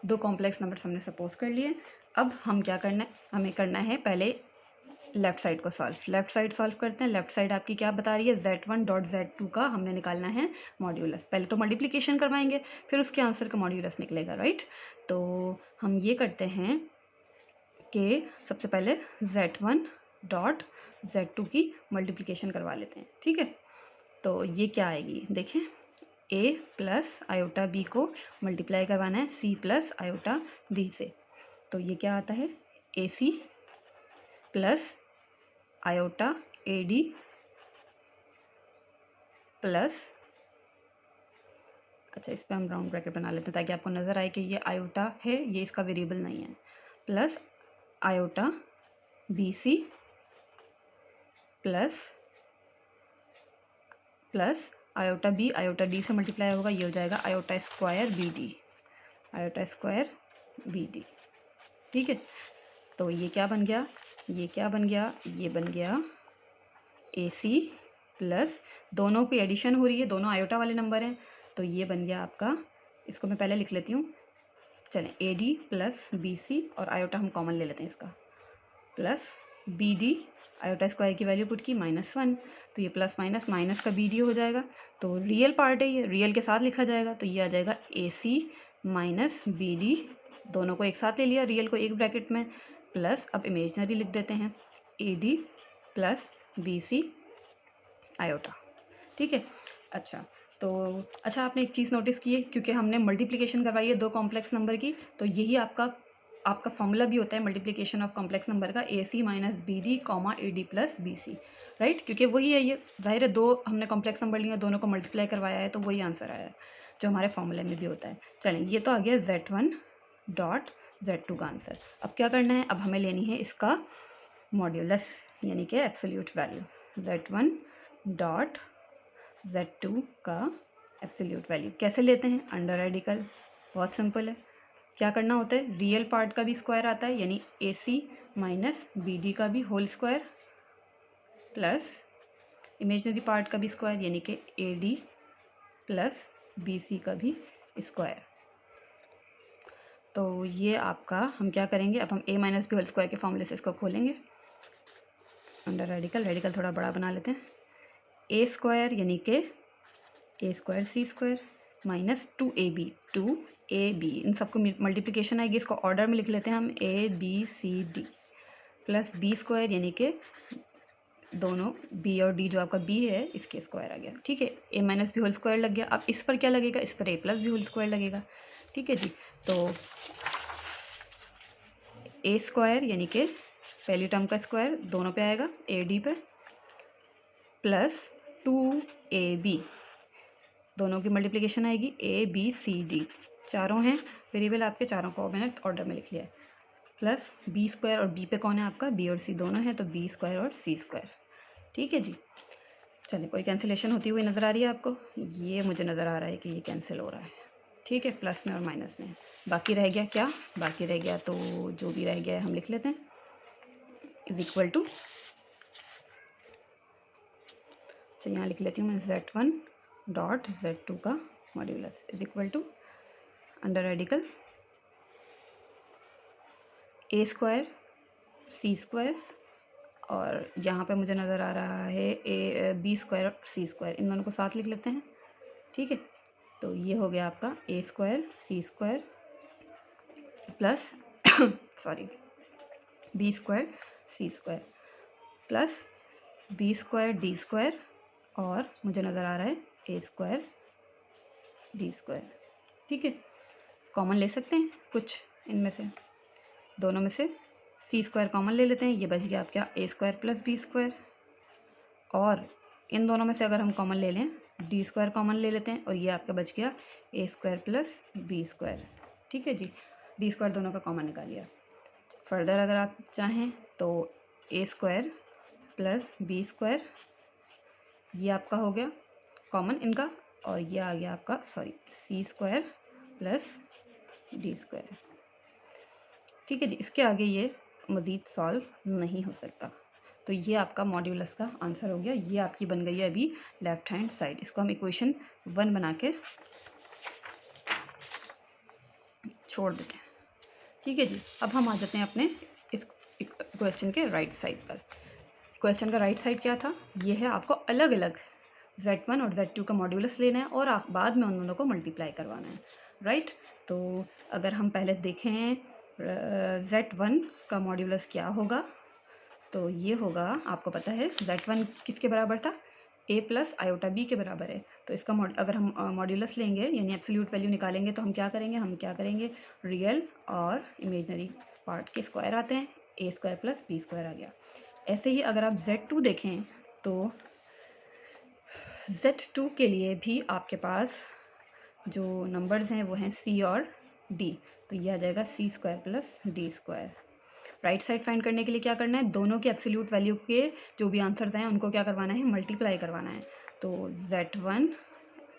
Speaker 1: दो कॉम्प्लेक्स नंबर्स हमने सपोज कर लिए। अब हम क्या करना है, हमें करना है पहले लेफ़्ट साइड को सॉल्व। लेफ़्ट साइड सॉल्व करते हैं। लेफ़्ट साइड आपकी क्या बता रही है? z1 डॉट z2 का हमने निकालना है मॉड्यूलस। पहले तो मल्टीप्लिकेशन करवाएंगे, फिर उसके आंसर का मॉड्यूलस निकलेगा, राइट। तो हम ये करते हैं कि सबसे पहले z1 डॉट z2 की मल्टीप्लिकेशन करवा लेते हैं। ठीक है, तो ये क्या आएगी देखें, a प्लस आयोटा b को मल्टीप्लाई करवाना है c प्लस आयोटा d से, तो ये क्या आता है? ac plus iota AD plus, अच्छा इस पर हम राउंड ब्रैकेट बना लेते हैं ताकि आपको नज़र आए कि ये आयोटा है, ये इसका वेरिएबल नहीं है, plus iota BC plus plus iota B iota D से मल्टीप्लाई होगा, ये हो जाएगा iota square BD, iota square BD। ठीक है, तो ये क्या बन गया? ये क्या बन गया? ये बन गया AC प्लस, दोनों की एडिशन हो रही है, दोनों आयोटा वाले नंबर हैं, तो ये बन गया आपका, इसको मैं पहले लिख लेती हूँ। चलें, AD प्लस BC और आयोटा हम कॉमन ले लेते हैं इसका, प्लस BD, आयोटा स्क्वायर की वैल्यू पुट की -1, तो ये प्लस माइनस माइनस का BD हो जाएगा, तो रियल पार्ट है ये, रियल के साथ लिखा जाएगा, तो ये आ जाएगा AC माइनस BD, दोनों को एक साथ ले लिया, रियल को एक ब्रैकेट में, प्लस अब इमेजनरी लिख देते हैं AD प्लस BC आयोटा। ठीक है, अच्छा तो अच्छा आपने एक चीज़ नोटिस की है, क्योंकि हमने मल्टीप्लिकेशन करवाई है दो कॉम्प्लेक्स नंबर की, तो यही आपका फॉर्मूला भी होता है मल्टीप्लिकेशन ऑफ कॉम्प्लेक्स नंबर का, AC minus BD comma AD plus BC, right, क्योंकि वही है, ये जाहिर है दो हमने कॉम्प्लेक्स नंबर लिए, दोनों को मल्टीप्लाई करवाया है, तो वही आंसर आया है जो हमारे फॉर्मूले में भी होता है। चलें, ये तो आ गया z1 डॉट z2 का आंसर। अब क्या करना है? अब हमें लेनी है इसका मॉड्यूलस, यानी कि absolute value, z1 dot z2 का एब्सोल्यूट वैल्यू कैसे लेते हैं? अंडर रेडिकल, बहुत सिंपल है। क्या करना होता है? रियल पार्ट का भी स्क्वायर आता है, यानी AC माइनस BD का भी whole square, plus imaginary part का भी स्क्वायर, यानी कि AD प्लस BC का भी स्क्वायर। तो ये आपका, हम क्या करेंगे, अब हम A minus B whole square के फॉर्मूले से इसको खोलेंगे। अंडर रेडिकल, रेडिकल थोड़ा बड़ा बना लेते हैं, A स्क्वायर यानी कि A square C square minus 2AB, 2AB, इन सबको मल्टीप्लिकेशन आएगी, इसको ऑर्डर में लिख लेते हैं हम ABCD, प्लस B स्क्वायर यानी कि दोनों B और D, जो आपका B है इसके स्क्वायर आ गया। ठीक है, A minus B whole square लग गया। अब इस पर क्या लगेगा? इस पर A plus B whole square लगेगा। ठीक है जी, तो A स्क्वायर यानी कि पहली टर्म का स्क्वायर दोनों पे आएगा, AD पे, प्लस 2AB, दोनों की मल्टीप्लिकेशन आएगी ABCD, चारों हैं वेरिएबल आपके, चारों को मैंने ऑर्डर में लिख लिया है, प्लस B स्क्वायर, और B पे कौन है आपका? B और C दोनों हैं, तो B स्क्वायर और C स्क्वायर। ठीक है जी, चलिए, कोई कैंसिलेशन होती हुई नज़र आ रही है आपको? ये मुझे नज़र आ रहा है कि ये कैंसिल हो रहा है। ठीक है, प्लस में और माइनस में। बाकी रह गया क्या, बाकी रह गया तो जो भी रह गया हम लिख लेते हैं, इज इक्वल टू, चलिए यहाँ लिख लेती हूँ मैं, Z1 डॉट Z2 का modulus is equal to under radical a square C square, और यहाँ पे मुझे नज़र आ रहा है ए बी स्क्वायर और सी स्क्वायर, इन दोनों को साथ लिख लेते हैं। ठीक है, तो ये हो गया आपका A square C square plus sorry B square C square plus B square D square, और मुझे नज़र आ रहा है ए स्क्वायर डी स्क्वायर। ठीक है, कॉमन ले सकते हैं कुछ इनमें से, दोनों में से सी स्क्वायर कॉमन ले लेते हैं, ये बच गया आपका A square plus B square, और इन दोनों में से अगर हम कॉमन ले लें डी स्क्वायर कॉमन ले लेते हैं, और ये आपका बच गया ए स्क्वायर प्लस बी स्क्वायर। ठीक है जी, डी स्क्वायर दोनों का कॉमन निकालिए। फर्दर अगर आप चाहें तो ए स्क्वायर प्लस बी स्क्वायर, ये आपका हो गया कॉमन इनका, और ये आ गया आपका सी स्क्वायर प्लस डी स्क्वायर। ठीक है जी, इसके आगे ये मज़ीद सॉल्व नहीं हो सकता। तो ये आपका मॉड्यूलस का आंसर हो गया। ये आपकी बन गई है अभी लेफ्ट हैंड साइड। इसको हम इक्वेशन 1 बना के छोड़ देते हैं। ठीक है जी, अब हम आ जाते हैं अपने इस क्वेश्चन के राइट साइड पर। क्वेश्चन का राइट साइड क्या था, ये है आपको अलग अलग Z1 और Z2 का मॉड्यूलस लेना है और बाद में उन दोनों को मल्टीप्लाई करवाना है, राइट। तो अगर हम पहले देखें Z1 का मॉड्यूलस क्या होगा, तो ये होगा, आपको पता है Z1 किसके बराबर था, a प्लस आयोटा b के बराबर है। तो इसका अगर हम मॉड्यूलस लेंगे यानी एब्सोल्यूट वैल्यू निकालेंगे तो हम क्या करेंगे, रियल और इमेजनरी पार्ट के स्क्वायर आते हैं, a square plus b square आ गया। ऐसे ही अगर आप Z2 देखें तो Z2 के लिए भी आपके पास जो नंबर्स हैं वो हैं c और d, तो ये आ जाएगा c square plus d square. Right side find करने के लिए क्या करना है, दोनों के एब्सोल्यूट वैल्यू के जो भी आंसर्स हैं उनको क्या करवाना है, मल्टीप्लाई करवाना है। तो Z1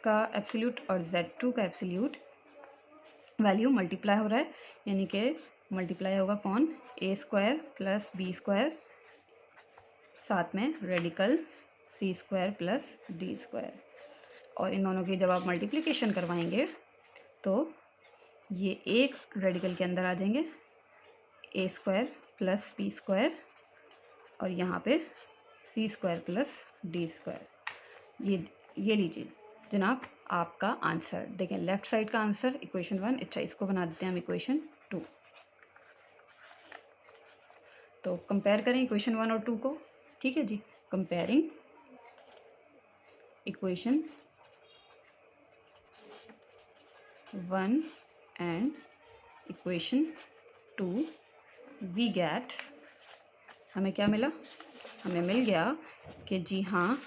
Speaker 1: का एब्सोल्यूट और Z2 का एब्सोल्यूट वैल्यू मल्टीप्लाई हो रहा है, यानी कि मल्टीप्लाई होगा कौन, ए स्क्वायर प्लस बी स्क्वायर, साथ में रेडिकल सी स्क्वायर प्लस डी स्क्वायर, और इन दोनों की जब आप मल्टीप्लिकेशन करवाएंगे तो ये एक रेडिकल के अंदर आ जाएंगे, ए स्क्वायर प्लस बी स्क्वायर, और यहाँ पे सी स्क्वायर प्लस डी स्क्वायर। ये लीजिए जनाब आपका आंसर। देखें लेफ़्ट साइड का आंसर इक्वेशन 1, अच्छा इसको बना देते हैं हम इक्वेशन 2। तो कंपेयर करें इक्वेशन 1 और 2 को। ठीक है जी, comparing equation 1 and equation 2 we get, हमें क्या मिला, हमें मिल गया कि जी हाँ,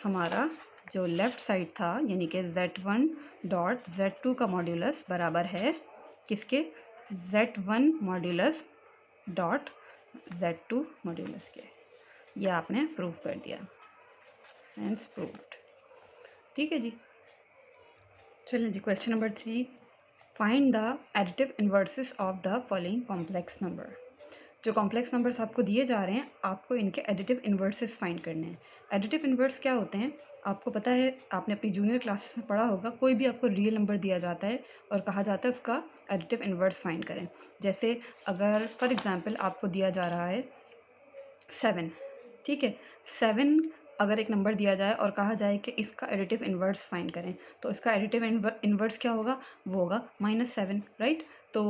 Speaker 1: हमारा जो लेफ़्ट साइड था यानी कि Z1 डॉट Z2 का मॉड्यूलस बराबर है किसके, Z1 modulus dot Z2 modulus के। ये आपने प्रूव कर दिया, हेंस प्रूव्ड। ठीक है जी, चलिए जी question number 3, find the additive inverses of the following complex number. जो कॉम्प्लेक्स नंबर्स आपको दिए जा रहे हैं आपको इनके एडिटिव इन्वर्सेस फाइंड करने हैं। एडिटिव इन्वर्स क्या होते हैं, आपको पता है, आपने अपनी जूनियर क्लासेस में पढ़ा होगा, कोई भी आपको रियल नंबर दिया जाता है और कहा जाता है उसका एडिटिव इन्वर्स फाइंड करें। जैसे अगर फॉर एग्जांपल आपको दिया जा रहा है 7, ठीक है, 7 अगर एक नंबर दिया जाए और कहा जाए कि इसका एडिटिव इन्वर्स फाइंड करें, तो इसका एडिटिव इन्वर्स क्या होगा, वो होगा -7, राइट। तो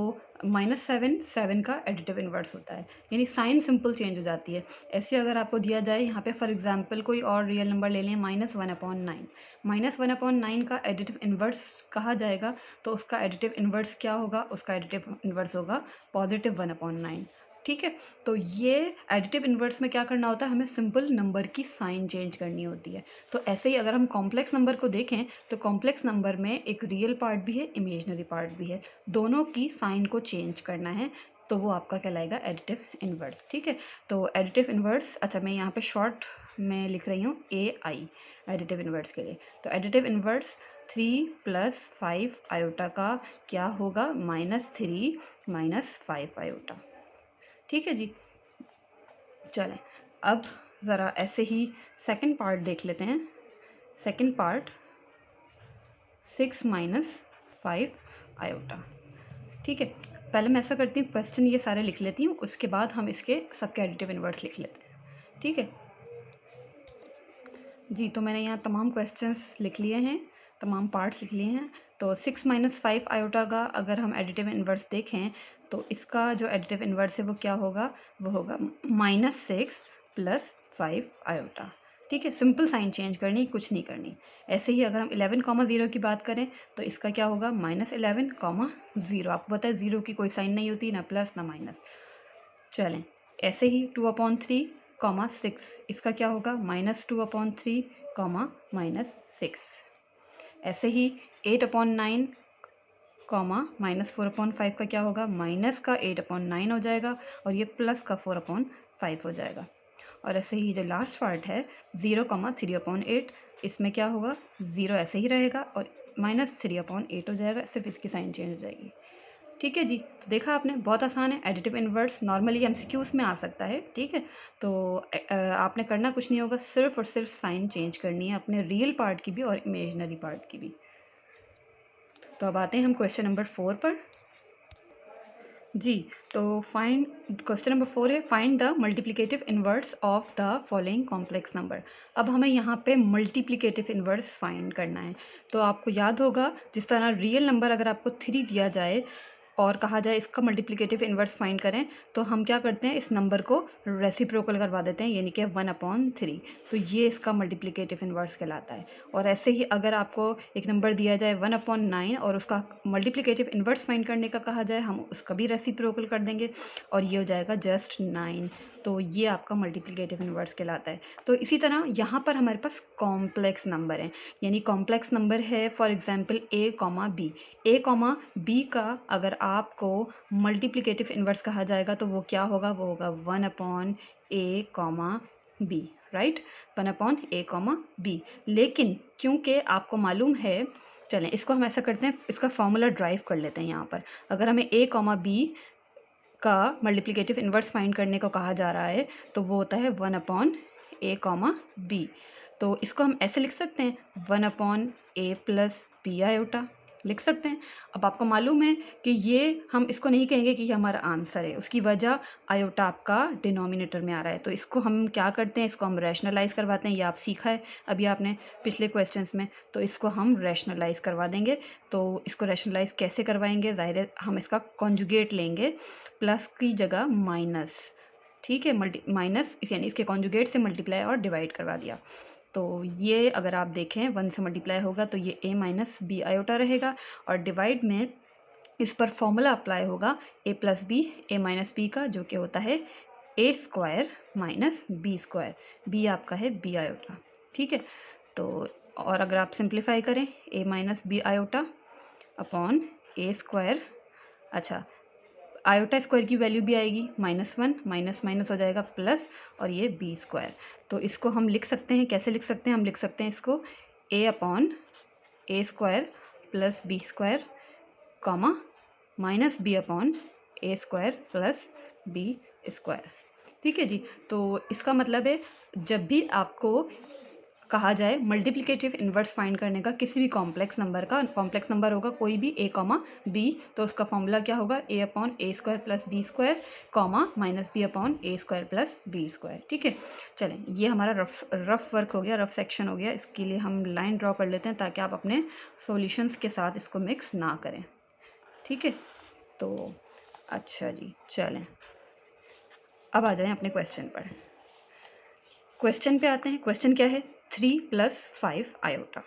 Speaker 1: -7 7 का एडिटिव इन्वर्स होता है, यानी साइन सिंपल चेंज हो जाती है। ऐसे अगर आपको दिया जाए यहाँ पे फॉर एग्जांपल कोई और रियल नंबर ले लें -1/9, -1/9 का एडिटिव इन्वर्स कहा जाएगा, तो उसका एडिटिव इन्वर्स क्या होगा, उसका एडिटिव इन्वर्स होगा +1/9। ठीक है, तो ये एडिटिव इन्वर्स में क्या करना होता है, हमें सिंपल नंबर की साइन चेंज करनी होती है। तो ऐसे ही अगर हम कॉम्प्लेक्स नंबर को देखें तो कॉम्प्लेक्स नंबर में एक रियल पार्ट भी है, इमेजनरी पार्ट भी है, दोनों की साइन को चेंज करना है। तो वो आपका कहलाएगा एडिटिव इन्वर्स। ठीक है, तो एडिटिव इन्वर्स, अच्छा मैं यहाँ पे शॉर्ट में लिख रही हूँ AI एडिटिव इन्वर्स के लिए। तो एडिटिव इन्वर्स 3 + 5 आयोटा का क्या होगा, -3 - 5 आयोटा। ठीक है जी, चलें अब ज़रा ऐसे ही सेकंड पार्ट देख लेते हैं। Second part 6 - 5 iota. ठीक है, पहले मैं ऐसा करती हूँ, क्वेश्चन ये सारे लिख लेती हूँ, उसके बाद हम इसके सबके एडिटिव इन्वर्स लिख लेते हैं। ठीक है जी, तो मैंने यहाँ तमाम क्वेश्चंस लिख लिए हैं, तमाम पार्ट्स लिख लिए हैं। तो 6 - 5 आयोटा का अगर हम एडिटिव इन्वर्स देखें तो इसका जो एडिटिव इन्वर्स है वो क्या होगा, वो होगा -6 + 5 आयोटा। ठीक है, सिंपल साइन चेंज करनी, कुछ नहीं करनी। ऐसे ही अगर हम 11,0 की बात करें तो इसका क्या होगा, -11,0। आपको पता है 0 की कोई साइन नहीं होती, ना प्लस ना माइनस। चलें, ऐसे ही 2/3, 6, इसका क्या होगा, -2/3, -6। ऐसे ही 8/9, -4/5 का क्या होगा, माइनस का 8/9 हो जाएगा और ये प्लस का 4/5 हो जाएगा। और ऐसे ही जो लास्ट पार्ट है 0, 3/8, इसमें क्या होगा, 0 ऐसे ही रहेगा और -3/8 हो जाएगा, सिर्फ इसकी साइन चेंज हो जाएगी। ठीक है जी, तो देखा आपने, बहुत आसान है। एडिटिव इन्वर्स नॉर्मली MCQs में आ सकता है। ठीक है, तो आपने करना कुछ नहीं होगा, सिर्फ और सिर्फ साइन चेंज करनी है, अपने रियल पार्ट की भी और इमेजनरी पार्ट की भी। तो अब आते हैं हम क्वेश्चन नंबर 4 पर। जी, तो क्वेश्चन नंबर 4 है, find the multiplicative inverse of the following complex number. अब हमें यहाँ पे मल्टीप्लिकेटिव इन्वर्स फाइंड करना है। तो आपको याद होगा, जिस तरह रियल नंबर अगर आपको 3 दिया जाए और कहा जाए इसका मल्टीप्लिकेटिव इन्वर्स फाइंड करें, तो हम क्या करते हैं, इस नंबर को रेसिप्रोकल करवा देते हैं, यानी कि 1/3। तो ये इसका मल्टीप्लिकेटिव इन्वर्स कहलाता है। और ऐसे ही अगर आपको एक नंबर दिया जाए 1/9 और उसका मल्टीप्लिकेटिव इन्वर्स फाइंड करने का कहा जाए, हम उसका भी रेसिप्रोकल कर देंगे और ये हो जाएगा जस्ट 9। तो ये आपका मल्टीप्लिकेटिव इन्वर्स कहलाता है। तो इसी तरह यहाँ पर हमारे पास कॉम्प्लेक्स नंबर हैं, यानी कॉम्प्लेक्स नंबर है फॉर एग्जांपल a, b का अगर आपको मल्टीप्लिकेटिव इन्वर्स कहा जाएगा तो वो क्या होगा, वो होगा 1/a, b, right, 1/a, b। लेकिन क्योंकि आपको मालूम है, चलें इसको हम ऐसा करते हैं, इसका फॉर्मूला ड्राइव कर लेते हैं यहाँ पर। अगर हमें a, b का मल्टीप्लिकेटिव इन्वर्स फाइंड करने को कहा जा रहा है तो वो होता है 1/a, b। तो इसको हम ऐसे लिख सकते हैं, 1/a + b आयोटा लिख सकते हैं। अब आपको मालूम है कि ये हम इसको नहीं कहेंगे कि ये हमारा आंसर है, उसकी वजह आयोटा आपका डिनोमिनेटर में आ रहा है। तो इसको हम क्या करते हैं, इसको हम रैशनलाइज़ करवाते हैं। ये आप सीखा है अभी आपने पिछले क्वेश्चंस में, तो इसको हम रैशनलाइज़ करवा देंगे। तो इसको रैशनलाइज़ कैसे करवाएंगे, ज़ाहिर है हम इसका कॉन्जुगेट लेंगे, प्लस की जगह माइनस। ठीक है, माइनस यानी इसके कॉन्जुगेट से मल्टीप्लाई और डिवाइड करवा दिया। तो ये अगर आप देखें 1 से मल्टीप्लाई होगा तो ये a - b आयोटा रहेगा और डिवाइड में इस पर फॉर्मूला अप्लाई होगा a + b, a - b का, जो कि होता है a² - b²। b आपका है b आयोटा। ठीक है, तो और अगर आप सिंप्लीफाई करें a - b iota upon a², अच्छा आयोटा स्क्वायर की वैल्यू भी आएगी -1, माइनस हो जाएगा प्लस और ये b²। तो इसको हम लिख सकते हैं, कैसे लिख सकते हैं, हम लिख सकते हैं इसको a/a² + b², -b/a² + b²। ठीक है जी, तो इसका मतलब है जब भी आपको कहा जाए मल्टीप्लिकेटिव इन्वर्स फाइंड करने का किसी भी कॉम्प्लेक्स नंबर का, कॉम्प्लेक्स नंबर होगा कोई भी a, b, तो उसका फॉर्मूला क्या होगा, a/a² + b², -b/a² + b²। ठीक है, चलें ये हमारा रफ वर्क हो गया, रफ सेक्शन हो गया। इसके लिए हम लाइन ड्रॉ कर लेते हैं ताकि आप अपने सॉल्यूशंस के साथ इसको मिक्स ना करें। ठीक है, तो अच्छा जी, चलें अब आ जाएं अपने क्वेश्चन पर। क्वेश्चन पे आते हैं। क्वेश्चन क्या है, 3 + 5 आयोटा।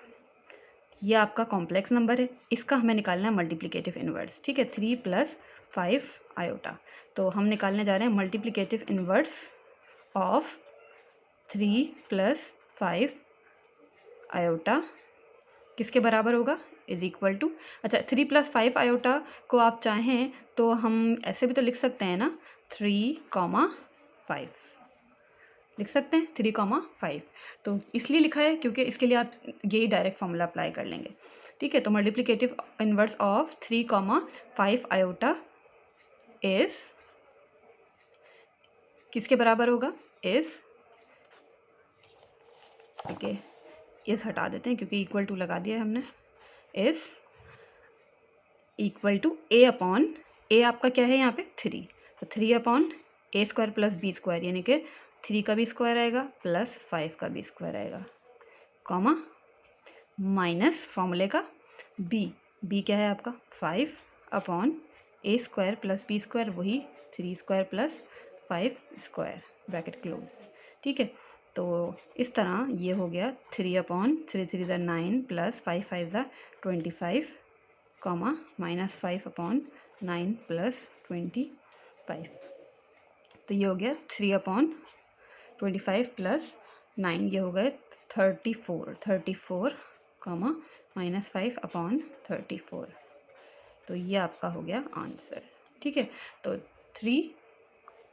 Speaker 1: ये आपका कॉम्प्लेक्स नंबर है, इसका हमें निकालना है मल्टीप्लिकेटिव इन्वर्स। ठीक है, 3 + 5 आयोटा। तो हम निकालने जा रहे हैं मल्टीप्लिकेटिव इन्वर्स ऑफ 3 + 5 आयोटा। किसके बराबर होगा, इज इक्वल टू, अच्छा 3 + 5 आयोटा को आप चाहें तो हम ऐसे भी तो लिख सकते हैं ना, 3,5 लिख सकते हैं, 3,5। तो इसलिए लिखा है क्योंकि इसके लिए आप यही डायरेक्ट फॉर्मूला अप्लाई कर लेंगे। ठीक है, तो multiplicative inverse of 3,5 iota is किसके बराबर होगा, इज, ओके इज हटा देते हैं क्योंकि इक्वल टू लगा दिया है हमने, is equal to A upon, A आपका क्या है यहाँ पे 3, तो 3/a² + b² यानी कि 3 का भी स्क्वायर आएगा प्लस 5 का भी स्क्वायर आएगा, कॉमा माइनस फॉर्मूले का b क्या है आपका 5/a² + b², वही 3² + 5² ब्रैकेट क्लोज। ठीक है, तो इस तरह ये हो गया 3/3 = 9 + 5 5 = 25, कॉमा -5/9 + 25, तो ये हो गया 3/25 + 9, ये हो गए 34, कॉमा -5/34, तो ये आपका हो गया आंसर। ठीक है, तो 3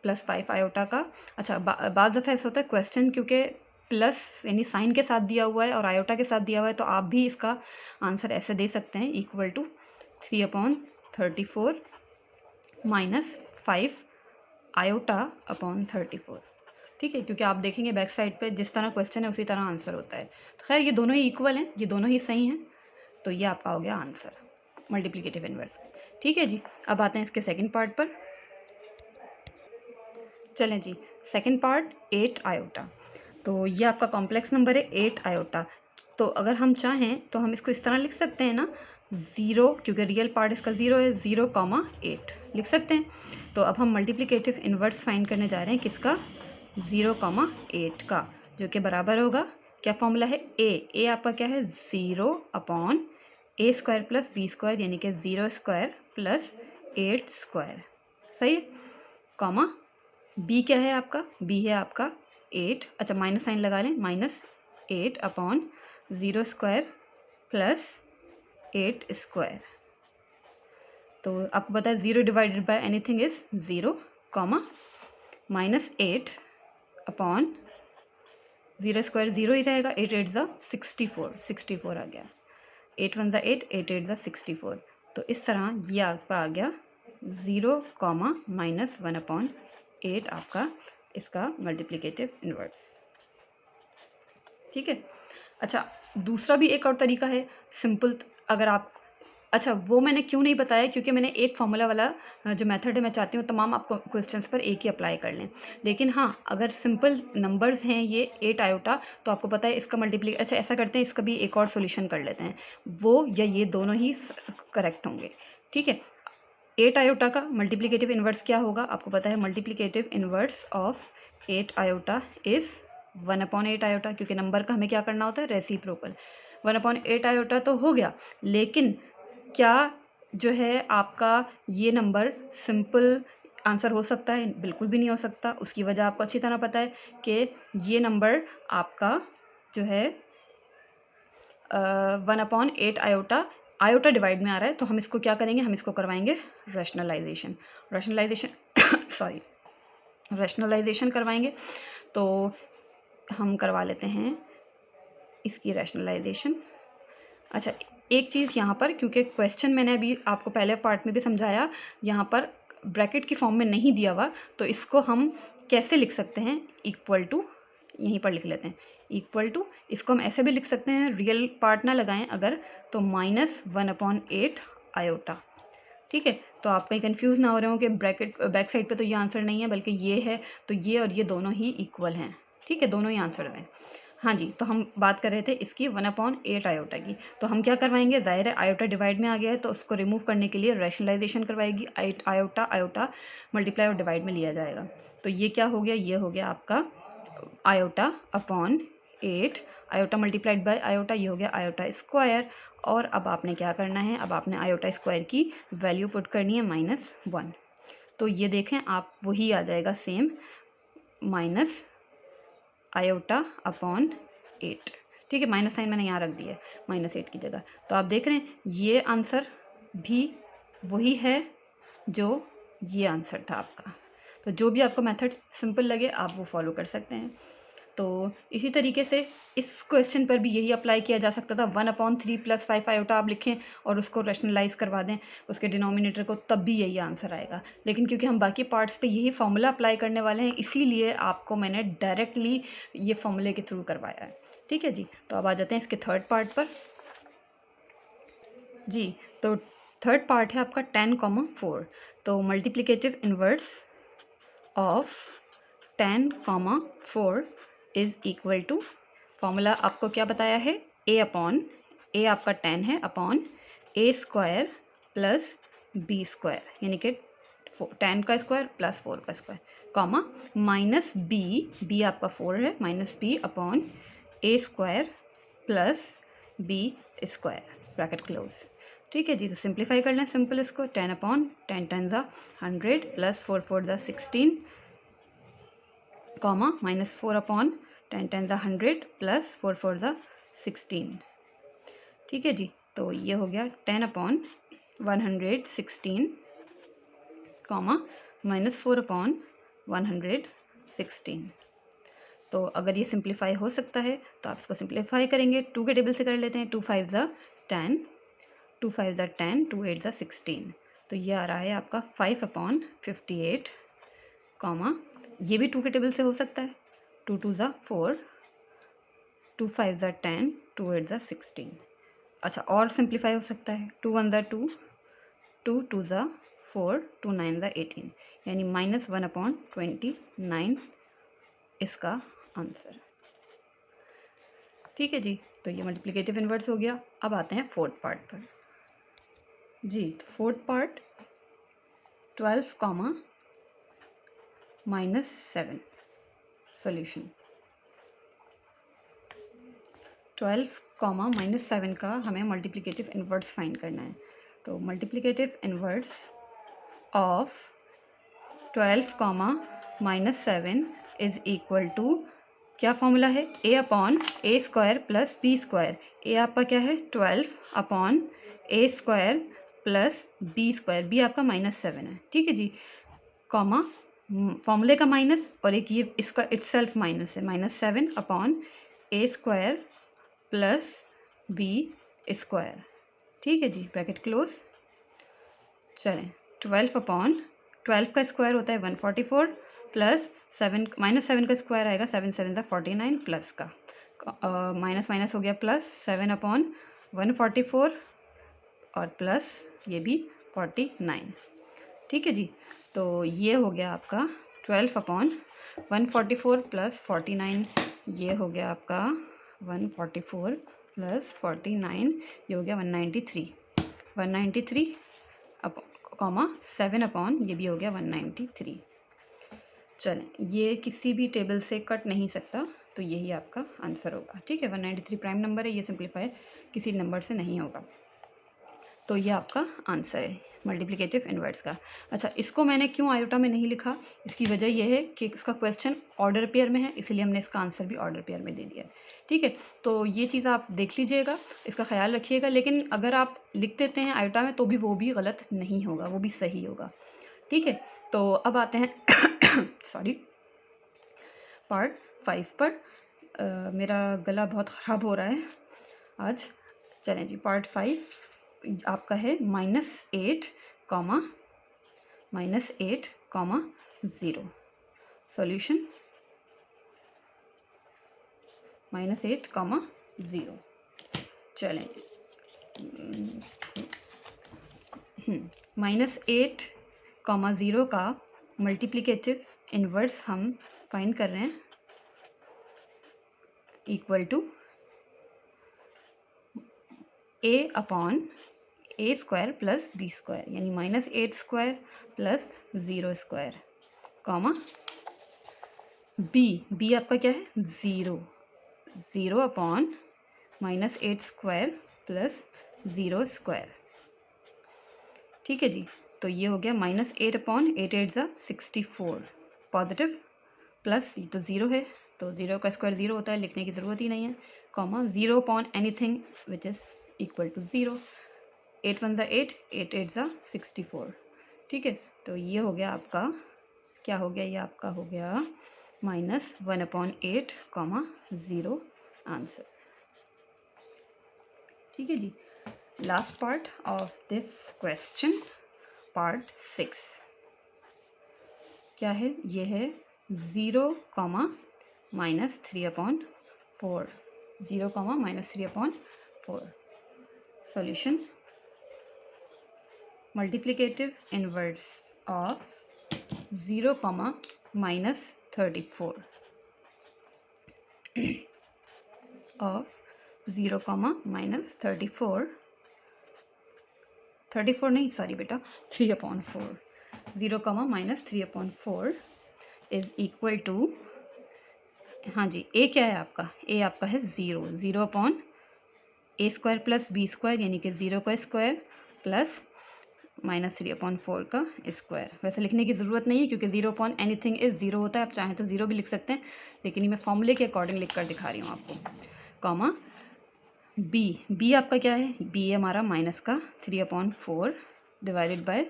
Speaker 1: + 5 आयोटा का, अच्छा बाज़ दफ़ा ऐसा होता है क्वेश्चन क्योंकि प्लस यानी साइन के साथ दिया हुआ है और आयोटा के साथ दिया हुआ है, तो आप भी इसका आंसर ऐसे दे सकते हैं, इक्वल टू 3/34 - 5 आयोटा/34। ठीक है, क्योंकि आप देखेंगे बैक साइड पे जिस तरह क्वेश्चन है उसी तरह आंसर होता है। तो खैर ये दोनों ही इक्वल हैं, ये दोनों ही सही हैं, तो ये आपका हो गया आंसर मल्टीप्लिकेटिव इनवर्स। ठीक है जी, अब आते हैं इसके सेकंड पार्ट पर। चलें जी, सेकंड पार्ट 8 आयोटा। तो ये आपका कॉम्प्लेक्स नंबर है 8 आयोटा। तो अगर हम चाहें तो हम इसको इस तरह लिख सकते हैं ना, 0, क्योंकि रियल पार्ट इसका 0 है, 0,8 लिख सकते हैं। तो अब हम मल्टीप्लिकेटिव इन्वर्स फाइंड करने जा रहे हैं किसका, 0,8 का, जो कि बराबर होगा, क्या फॉर्मूला है, ए आपका क्या है 0/a² + b² यानी कि 0² + 8², सही है, कॉमा b क्या है आपका, b है आपका 8, अच्छा माइनस साइन लगा लें, -8/0² + 8², तो आपको पता है 0 divided by anything is 0, comma -8/0² 0 ही रहेगा, 8 8 ज़ा 64 आ गया, 8 1 ज़ा 8, 8 8 ज़ा 64, तो इस तरह ये आपका आ गया 0, -1/8 आपका इसका मल्टीप्लिकेटिव इन्वर्स। ठीक है, अच्छा दूसरा भी एक और तरीका है सिंपल, अगर आप, अच्छा वो मैंने क्यों नहीं बताया, क्योंकि मैंने एक फार्मूला वाला जो मेथड है मैं चाहती हूँ तमाम आपको क्वेश्चंस पर एक ही अप्लाई कर लें। लेकिन हाँ, अगर सिंपल नंबर्स हैं ये 8 आयोटा, तो आपको पता है इसका अच्छा ऐसा करते हैं, इसका भी एक और सॉल्यूशन कर लेते हैं, वो या ये दोनों ही करेक्ट होंगे। ठीक है, 8 आयोटा का मल्टीप्लिकेटिव इन्वर्स क्या होगा, आपको पता है multiplicative inverse of 8 iota is 1/8 iota, क्योंकि नंबर का हमें क्या करना होता है, रेसिप्रोकल। 1/8 आयोटा तो हो गया, लेकिन क्या जो है आपका ये नंबर सिंपल आंसर हो सकता है, बिल्कुल भी नहीं हो सकता। उसकी वजह आपको अच्छी तरह पता है कि ये नंबर आपका जो है 1/8 आयोटा डिवाइड में आ रहा है, तो हम इसको क्या करेंगे, हम इसको करवाएंगे रैशनलाइजेशन रैशनलाइजेशन करवाएंगे। तो हम करवा लेते हैं इसकी रैशनलाइजेशन। अच्छा एक चीज़ यहाँ पर, क्योंकि क्वेश्चन मैंने अभी आपको पहले पार्ट में भी समझाया, यहाँ पर ब्रैकेट की फॉर्म में नहीं दिया हुआ, तो इसको हम कैसे लिख सकते हैं, इक्वल टू, यहीं पर लिख लेते हैं, इक्वल टू, इसको हम ऐसे भी लिख सकते हैं, रियल पार्ट ना लगाएं अगर, तो -1/8 आयोटा। ठीक है, तो आप कहीं कंफ्यूज ना हो रहे हो कि ब्रैकेट बैक साइड पे तो ये आंसर नहीं है बल्कि ये है, तो ये और ये दोनों ही इक्वल हैं। ठीक है, दोनों ही आंसर हैं। हाँ जी, तो हम बात कर रहे थे इसकी 1/8 आयोटा की, तो हम क्या करवाएंगे, ज़ाहिर है आयोटा डिवाइड में आ गया है, तो उसको रिमूव करने के लिए रैशनलाइजेशन करवाएगी, आयोटा मल्टीप्लाई और डिवाइड में लिया जाएगा। तो ये क्या हो गया, ये हो गया आपका आयोटा/8, आयोटा मल्टीप्लाइड बाय आयोटा, ये हो गया आयोटा स्क्वायर। और अब आपने क्या करना है, अब आपने आयोटा स्क्वायर की वैल्यू पुट करनी है -1, तो ये देखें आप वही आ जाएगा सेम, -आयोटा/8। ठीक है, माइनस साइन मैंने यहाँ रख दिया है -8 की जगह। तो आप देख रहे हैं ये आंसर भी वही है जो ये आंसर था आपका। तो जो भी आपको मेथड सिंपल लगे आप वो फॉलो कर सकते हैं। तो इसी तरीके से इस क्वेश्चन पर भी यही अप्लाई किया जा सकता था। 1/3 + 5 आयोटा आप लिखें और उसको रैशनलाइज करवा दें उसके डिनोमिनेटर को, तब भी यही आंसर आएगा। लेकिन क्योंकि हम बाकी पार्ट्स पे यही फॉर्मूला अप्लाई करने वाले हैं, इसीलिए आपको मैंने डायरेक्टली ये फॉर्मूले के थ्रू करवाया है। ठीक है जी, तो अब आ जाते हैं इसके थर्ड पार्ट पर। जी, तो थर्ड पार्ट है आपका 10,4। तो multiplicative inverse of 10,4 is equal to, formula आपको क्या बताया है, ए आपका 10 है अपॉन A² प्लस B², यानी कि 10 का स्क्वायर प्लस 4 का स्क्वायर, कॉमा माइनस बी आपका 4 है, -b upon A² plus B², bracket close. ठीक है जी, तो सिंप्लीफाई कर लें सिंपल इसको। 10/10 10 100 प्लस 4 4 16, कॉमा -4/10 10 100 प्लस 4 4 16। ठीक है जी, तो ये हो गया 10/116, कॉमा -4/116। तो अगर ये सिंप्लीफाई हो सकता है तो आप इसको सिंप्लीफाई करेंगे, 2 के टेबल से कर लेते हैं। 2 5 10, 2 5 10, 2 8 16। तो ये आ रहा है आपका 5/58, कॉमा ये भी 2 के टेबल से हो सकता है। 2 2 4, 2 5 10, 2 8 16। अच्छा, और सिंप्लीफाई हो सकता है। 2 1 2, 2 2 4, 2 9 18, यानी -1/29 इसका आंसर। ठीक है जी, तो ये मल्टीप्लिकेटिव इन्वर्स हो गया। अब आते हैं फोर्थ पार्ट पर। जी, तो फोर्थ पार्ट 12, -7 सॉल्यूशन। 12, -7 का हमें मल्टीप्लिकेटिव इन्वर्स फाइंड करना है। तो multiplicative inverse of 12, -7 is equal to, क्या फॉर्मूला है, A/A² प्लस B²। ए आपका क्या है 12/A² प्लस B², बी आपका -7 है। ठीक है जी, कॉमा फॉर्मूले का माइनस और एक ये इसका इटसेल्फ माइनस है, -7/A² प्लस B²। ठीक है जी, ब्रैकेट क्लोज। चलें, 12 का स्क्वायर होता है 144 प्लस 7 -7 का स्क्वायर आएगा 7 7 49 प्लस का माइनस माइनस हो गया प्लस 7/144 और प्लस ये भी 49। ठीक है जी, तो ये हो गया आपका 12/144 प्लस 49, ये हो गया आपका 144 प्लस 49, ये हो गया 193 कॉमा 7/, ये भी हो गया 193। चलें, ये किसी भी टेबल से कट नहीं सकता, तो यही आपका आंसर होगा। ठीक है, 193 प्राइम नंबर है, ये सिंप्लीफाई किसी नंबर से नहीं होगा। तो ये आपका आंसर है मल्टीप्लिकेटिव इन्वर्स का। अच्छा, इसको मैंने क्यों आयोटा में नहीं लिखा, इसकी वजह यह है कि इसका क्वेश्चन ऑर्डर पेयर में है, इसीलिए हमने इसका आंसर भी ऑर्डर पेयर में दे दिया है। ठीक है, तो ये चीज़ आप देख लीजिएगा, इसका ख्याल रखिएगा। लेकिन अगर आप लिख देते हैं आयोटा में तो भी वो भी गलत नहीं होगा, वो भी सही होगा। ठीक है, तो अब आते हैं सॉरी पार्ट 5 पर। मेरा गला बहुत ख़राब हो रहा है आज। चलें जी, पार्ट 5 आपका है -8, -0 सॉल्यूशन। -8, -0। चलें, -8, -0 का मल्टीप्लिकेटिव इन्वर्स हम फाइंड कर रहे हैं, equal to A/A² plus B², यानी -8² प्लस 0², कॉमा बी आपका क्या है 0 0/-8² प्लस 0²। ठीक है जी, तो ये हो गया -8/8 8 8 64 पॉजिटिव प्लस ये तो ज़ीरो है, तो ज़ीरो का स्क्वायर ज़ीरो होता है, लिखने की ज़रूरत ही नहीं है, comma zero upon anything which is equal to zero. 8 one ज़ा 8, 8 8 ज़ा 64। ठीक है, तो ये हो गया आपका, क्या हो गया, ये आपका हो गया -1/8 कॉमा ज़ीरो आंसर। ठीक है जी। Last part of this question, part 6 क्या है, ये है 0, -3/4, 0, -3/4। Solution, multiplicative inverse of 0, -34 of 0, -34, 34 नहीं, सॉरी बेटा, 3/4, 0, -3/4 इज़ इक्वल टू, हाँ जी, ए क्या है आपका, ए आपका है 0, 0/a² प्लस b² यानी कि 0 का स्क्वायर प्लस -3/4 का स्क्वायर। वैसे लिखने की ज़रूरत नहीं है क्योंकि 0/एनीथिंग इज़ 0 होता है, आप चाहें तो 0 भी लिख सकते हैं, लेकिन ये मैं फॉर्मूले के अकॉर्डिंग लिख कर दिखा रही हूँ आपको। कॉमा बी आपका क्या है, बी है हमारा माइनस का 3/4 डिवाइडेड बाय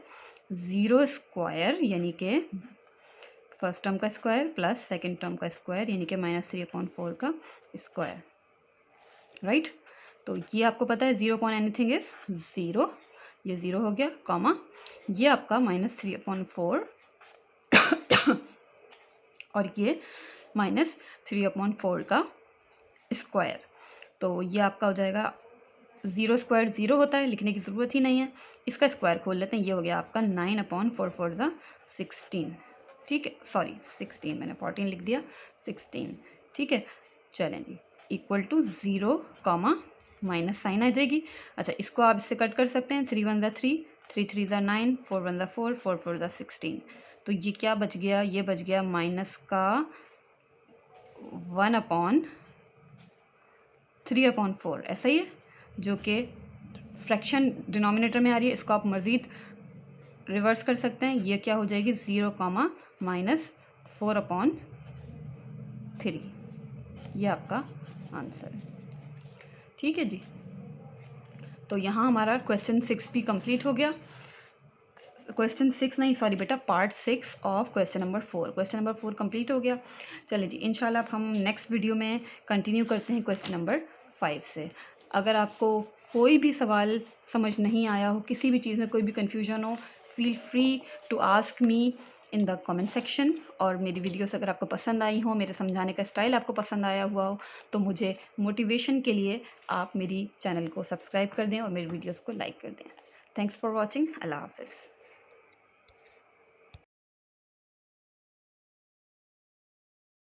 Speaker 1: 0 स्क्वायर यानी कि फर्स्ट टर्म का स्क्वायर प्लस सेकंड टर्म का स्क्वायर यानी कि -3/4 का स्क्वायर, राइट। तो ये आपको पता है 0/एनीथिंग इज़ 0, ये 0 हो गया, कॉमा ये आपका -3/4 और ये -3/4 का स्क्वायर, तो ये आपका हो जाएगा 0 स्क्वायर 0 होता है, लिखने की ज़रूरत ही नहीं है, इसका स्क्वायर खोल लेते हैं, ये हो गया आपका 9/4 ज़ा 16। ठीक है, सॉरी 16, मैंने 14 लिख दिया, 16। ठीक है, चलें जी, इक्वल टू 0, माइनस साइन आ जाएगी। अच्छा, इसको आप इससे कट कर सकते हैं, 3 वन ज़ा 3, 3 3 ज़ा 9, 4 वन ज़ा 4, 4 4 ज़ा 16। तो ये क्या बच गया, ये बच गया माइनस का 1/3/4, ऐसा ही है, जो कि फ्रैक्शन डिनोमिनेटर में आ रही है, इसको आप मज़ीद रिवर्स कर सकते हैं, ये क्या हो जाएगी 0, -4/3, ये आपका आंसर है। ठीक है जी, तो यहाँ हमारा क्वेश्चन 6 भी कंप्लीट हो गया। क्वेश्चन 6 नहीं, सॉरी बेटा, part 6 of question number 4, question number 4 complete हो गया। चलिए जी, इंशाल्लाह हम नेक्स्ट वीडियो में कंटिन्यू करते हैं क्वेश्चन नंबर 5 से। अगर आपको कोई भी सवाल समझ नहीं आया हो, किसी भी चीज़ में कोई भी कन्फ्यूजन हो, feel free to ask me in the comment section. और मेरी वीडियोस अगर आपको पसंद आई हो, मेरे समझाने का स्टाइल आपको पसंद आया हुआ हो, तो मुझे मोटिवेशन के लिए आप मेरी चैनल को सब्सक्राइब कर दें और मेरी वीडियोस को लाइक कर दें। Thanks for watching. अल्लाह हाफ़िज़।